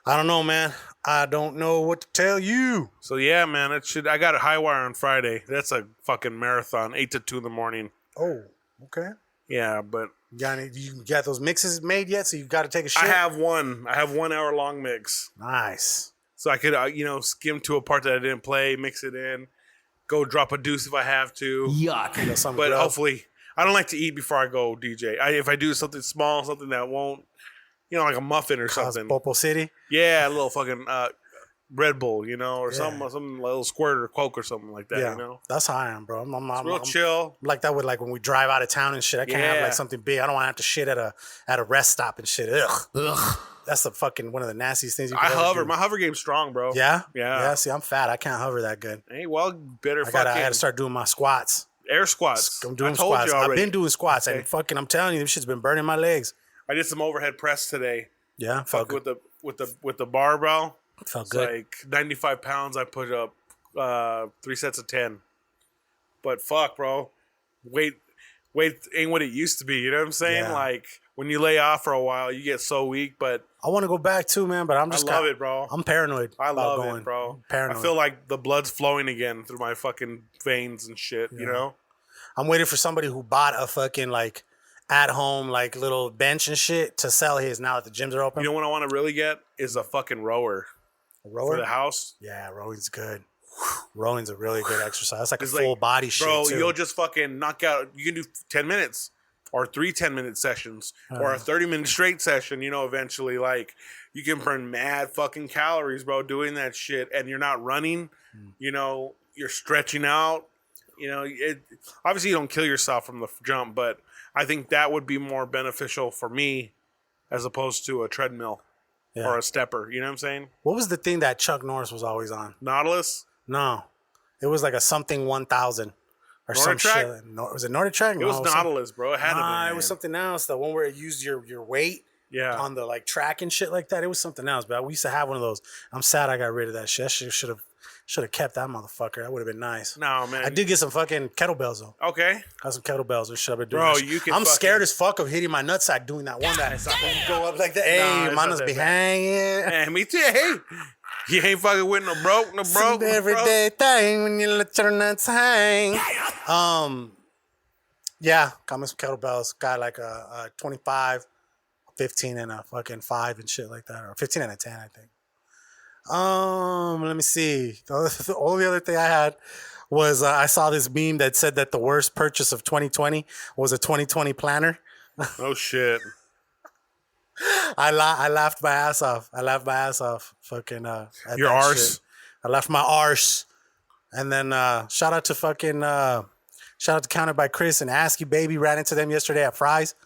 I don't know, man. I don't know what to tell you. So yeah, man, I got a high wire on Friday. That's a fucking marathon, 8 to 2 in the morning. Oh, okay. Yeah, but you got those mixes made yet? So you got to take a shit? I have 1 hour long mix. Nice. So I could skim to a part that I didn't play, mix it in, go drop a deuce if I have to. Yuck. But hopefully, I don't like to eat before I go DJ. If I do something small, something that won't, like a muffin or something. Popo City? Yeah, a little fucking Red Bull, or some little squirt or Coke or something like that, Yeah, that's how I am, bro. I'm real chill. Like that with when we drive out of town and shit. I can't have like something big. I don't want to have to shit at a rest stop and shit. Ugh. That's the fucking one of the nastiest things you can hover. do. My hover game's strong, bro. Yeah? Yeah. Yeah, see, I'm fat. I can't hover that good. Hey, well, better I gotta start doing my squats. Air squats. I'm doing squats. I've been doing squats and fucking I'm telling you, this shit's been burning my legs. I did some overhead press today. Yeah, felt good. With the barbell. Felt good. Like 95 pounds, I put up 3 sets of 10. But fuck, bro. Weight ain't what it used to be. You know what I'm saying? Yeah. Like when you lay off for a while, you get so weak. But I want to go back too, man. But I love it, bro. I'm paranoid. I love it, bro. I'm paranoid. I feel like the blood's flowing again through my fucking veins and shit. Yeah. You know? I'm waiting for somebody who bought a fucking at home little bench and shit to sell his now that the gyms are open. You know what I want to really get is a fucking rower. A rower for the house. Yeah, rowing's good. Rowing's a really good exercise. That's like a full body shit, bro. too. You'll just fucking knock out. You can do 10 minutes or 3 10-minute sessions or a 30-minute straight session. Eventually, you can burn mad fucking calories, bro, doing that shit, and you're not running. You're stretching out. Obviously you don't kill yourself from the jump, but I think that would be more beneficial for me as opposed to a treadmill. Yeah. Or a stepper, you know what I'm saying? What was the thing that Chuck Norris was always on? Nautilus? No. It was like a something 1000 or some shit. No, was it NordicTrack? It was Nautilus, bro. It had to be. It was something else. The one where it used your weight on the track and shit like that. It was something else, but we used to have one of those. I'm sad I got rid of that shit. I should have kept that motherfucker. That would have been nice. No, man. I did get some fucking kettlebells though. Okay. Got some kettlebells or shit. I've been doing. Bro, you can. I'm scared as fuck of hitting my nutsack doing that one that go up like that. Hey, mine must be hanging. Man, me too. Hey, you ain't fucking with no broke. It's an everyday thing when you let your nuts hang. Yeah, got me some kettlebells. Got like a 25, 15, and a fucking 5 and shit like that, or 15 and a 10, I think. Let me see. The only other thing I had was I saw this meme that said that the worst purchase of 2020 was a 2020 planner. Oh shit! I laughed my ass off. Fucking at your arse. Shit. I laughed my arse. And then shout out to Counted by Chris and Asky Baby. Ran into them yesterday at Fry's.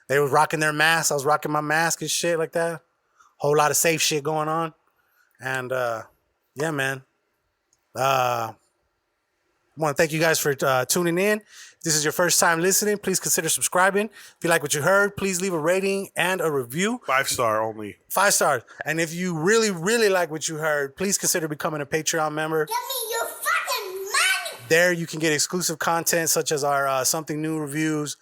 They were rocking their masks. I was rocking my mask and shit like that. Whole lot of safe shit going on. And, yeah, man. I want to thank you guys for tuning in. If this is your first time listening, please consider subscribing. If you like what you heard, please leave a rating and a review. 5-star only. 5 stars. And if you really, really like what you heard, please consider becoming a Patreon member. Give me your fucking money! There you can get exclusive content such as our Something New reviews,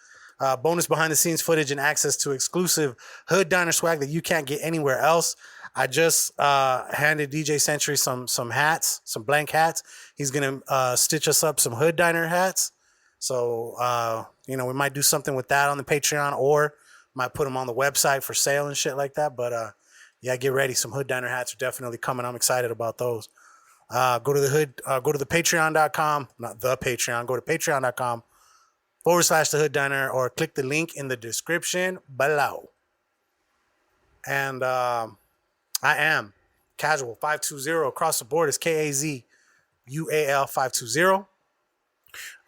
bonus behind the scenes footage and access to exclusive Hood Diner swag that you can't get anywhere else. I just handed DJ Century some hats, some blank hats. He's going to stitch us up some Hood Diner hats. So, we might do something with that on the Patreon, or might put them on the website for sale and shit like that. But, get ready. Some Hood Diner hats are definitely coming. I'm excited about those. Go to the patreon.com, not the Patreon, go to patreon.com/the Hood Diner, or click the link in the description below. And I am Casual 520 across the board. It's KAZUAL 520.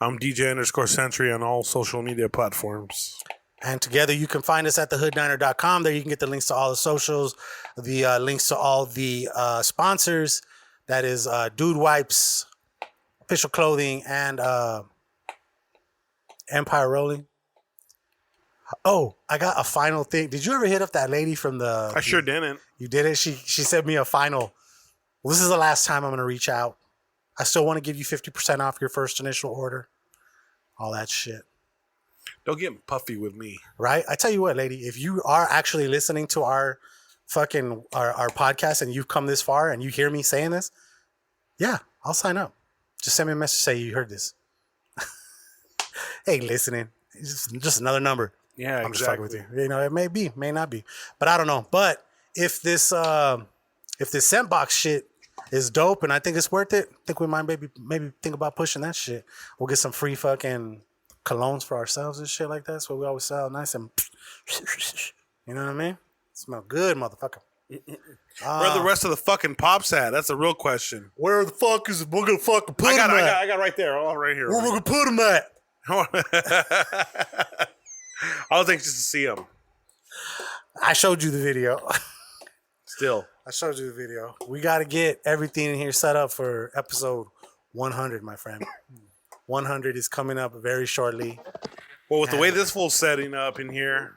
I'm DJ_Century on all social media platforms. And together you can find us at thehooddiner.com. There you can get the links to all the socials, the links to all the sponsors. That is Dude Wipes, Official Clothing, and Empire Rolling. Oh, I got a final thing. Did you ever hit up that lady from the... I sure didn't. You did it? She sent me a final. Well, this is the last time I'm going to reach out. I still want to give you 50% off your first initial order. All that shit. Don't get puffy with me. Right? I tell you what, lady, if you are actually listening to our fucking our podcast and you've come this far and you hear me saying this, yeah, I'll sign up. Just send me a message, say you heard this. Hey, listening. It's just another number. Yeah, I'm just fucking with you. It may be, may not be. But I don't know. But if this scent box shit is dope and I think it's worth it, I think we might maybe think about pushing that shit. We'll get some free fucking colognes for ourselves and shit like that. That's what we always sell. Nice and you know what I mean? Smell good, motherfucker. Where the rest of the fucking pops at? That's a real question. Where the fuck is we're gonna fucking put them at? I got right there. Oh, right here. Where we gonna put them at? I was anxious to see them. I showed you the video. Still. I showed you the video. We got to get everything in here set up for episode 100, my friend. 100 is coming up very shortly. Well, with the way this fool's setting up in here,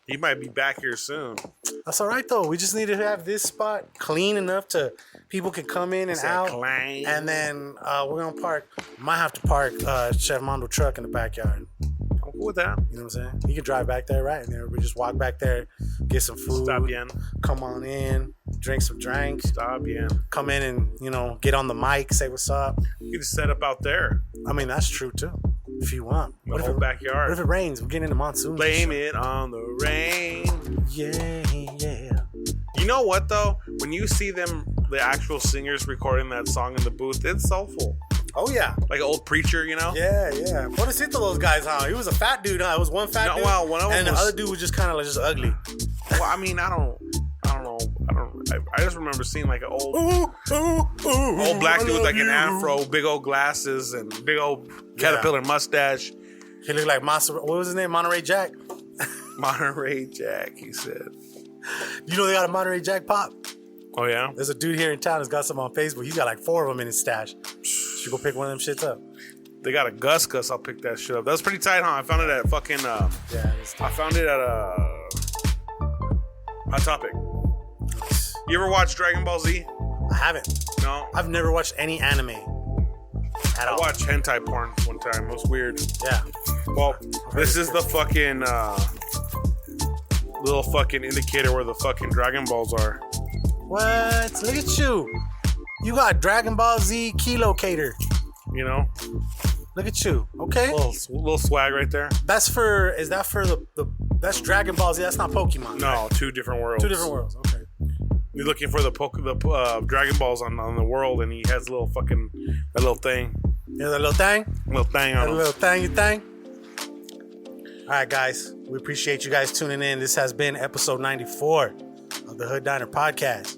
he might be back here soon. That's all right, though. We just need to have this spot clean enough to people can come in and out. Clean. And then we're going to park. Might have to park Chef Mondo truck in the backyard. I'm cool with that. You know what I'm saying? You can drive back there, right? And then we just walk back there, get some food. Stop in. Come on in, drink some drinks. Stop in. Come in and, get on the mic, say what's up. You can set up out there. I mean, that's true, too. If you want. The whole backyard. What if it rains? We're getting into monsoon. Blame it on the rain. Yeah. You know what, though? When you see them, the actual singers recording that song in the booth, it's soulful. Oh, yeah. Like an old preacher, Yeah. What is it to those guys, huh? He was a fat dude, huh? It was one fat dude. Well, one of them and the other dude was just kind of just ugly. Well, I mean, I don't know. I just remember seeing like an old black dude with like an afro, big old glasses, and big old caterpillar mustache. He looked like what was his name? Monterey Jack? Monterey Jack, he said. You know they got a Monterey Jack pop? Oh, yeah? There's a dude here in town that's got some on Facebook. He's got like 4 of them in his stash. You go pick one of them shits up. They got a Gus. I'll pick that shit up. That was pretty tight, huh? I found it at fucking... I found it at Hot Topic. You ever watch Dragon Ball Z? I haven't. No? I've never watched any anime at all. I watched hentai porn one time. It was weird. Yeah. Well, this is the fucking little fucking indicator where the fucking Dragon Balls are. What? Look at you. You got Dragon Ball Z key locator. Look at you. Okay. Little swag right there. Is that for the that's Dragon Ball Z? That's not Pokemon. No, right? 2 different worlds. 2 different worlds. Okay. You're looking for the Dragon Balls on the world, and he has a little fucking that little thing. Yeah, that little thing. Little thing on him. Little thing. All right, guys. We appreciate you guys tuning in. This has been episode 94 of the Hood Diner Podcast.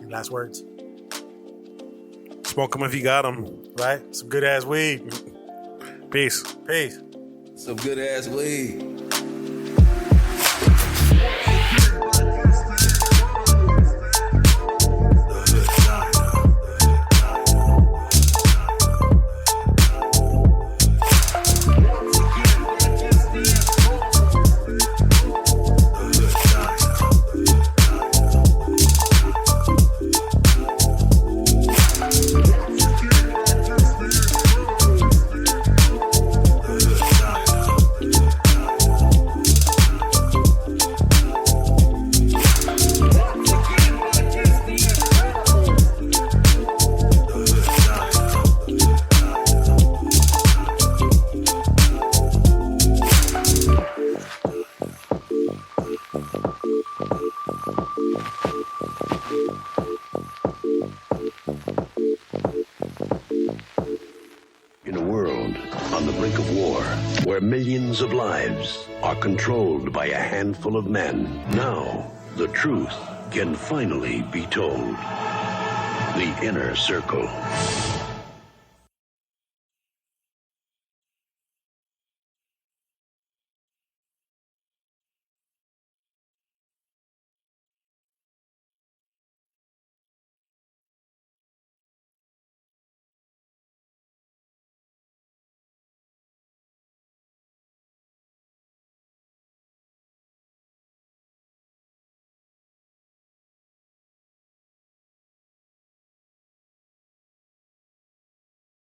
Any last words? Smoke them if you got them. Right? Some good ass weed. Peace. Some good ass weed. millions of lives are controlled by a handful of men. Now, the truth can finally be told. The Inner Circle.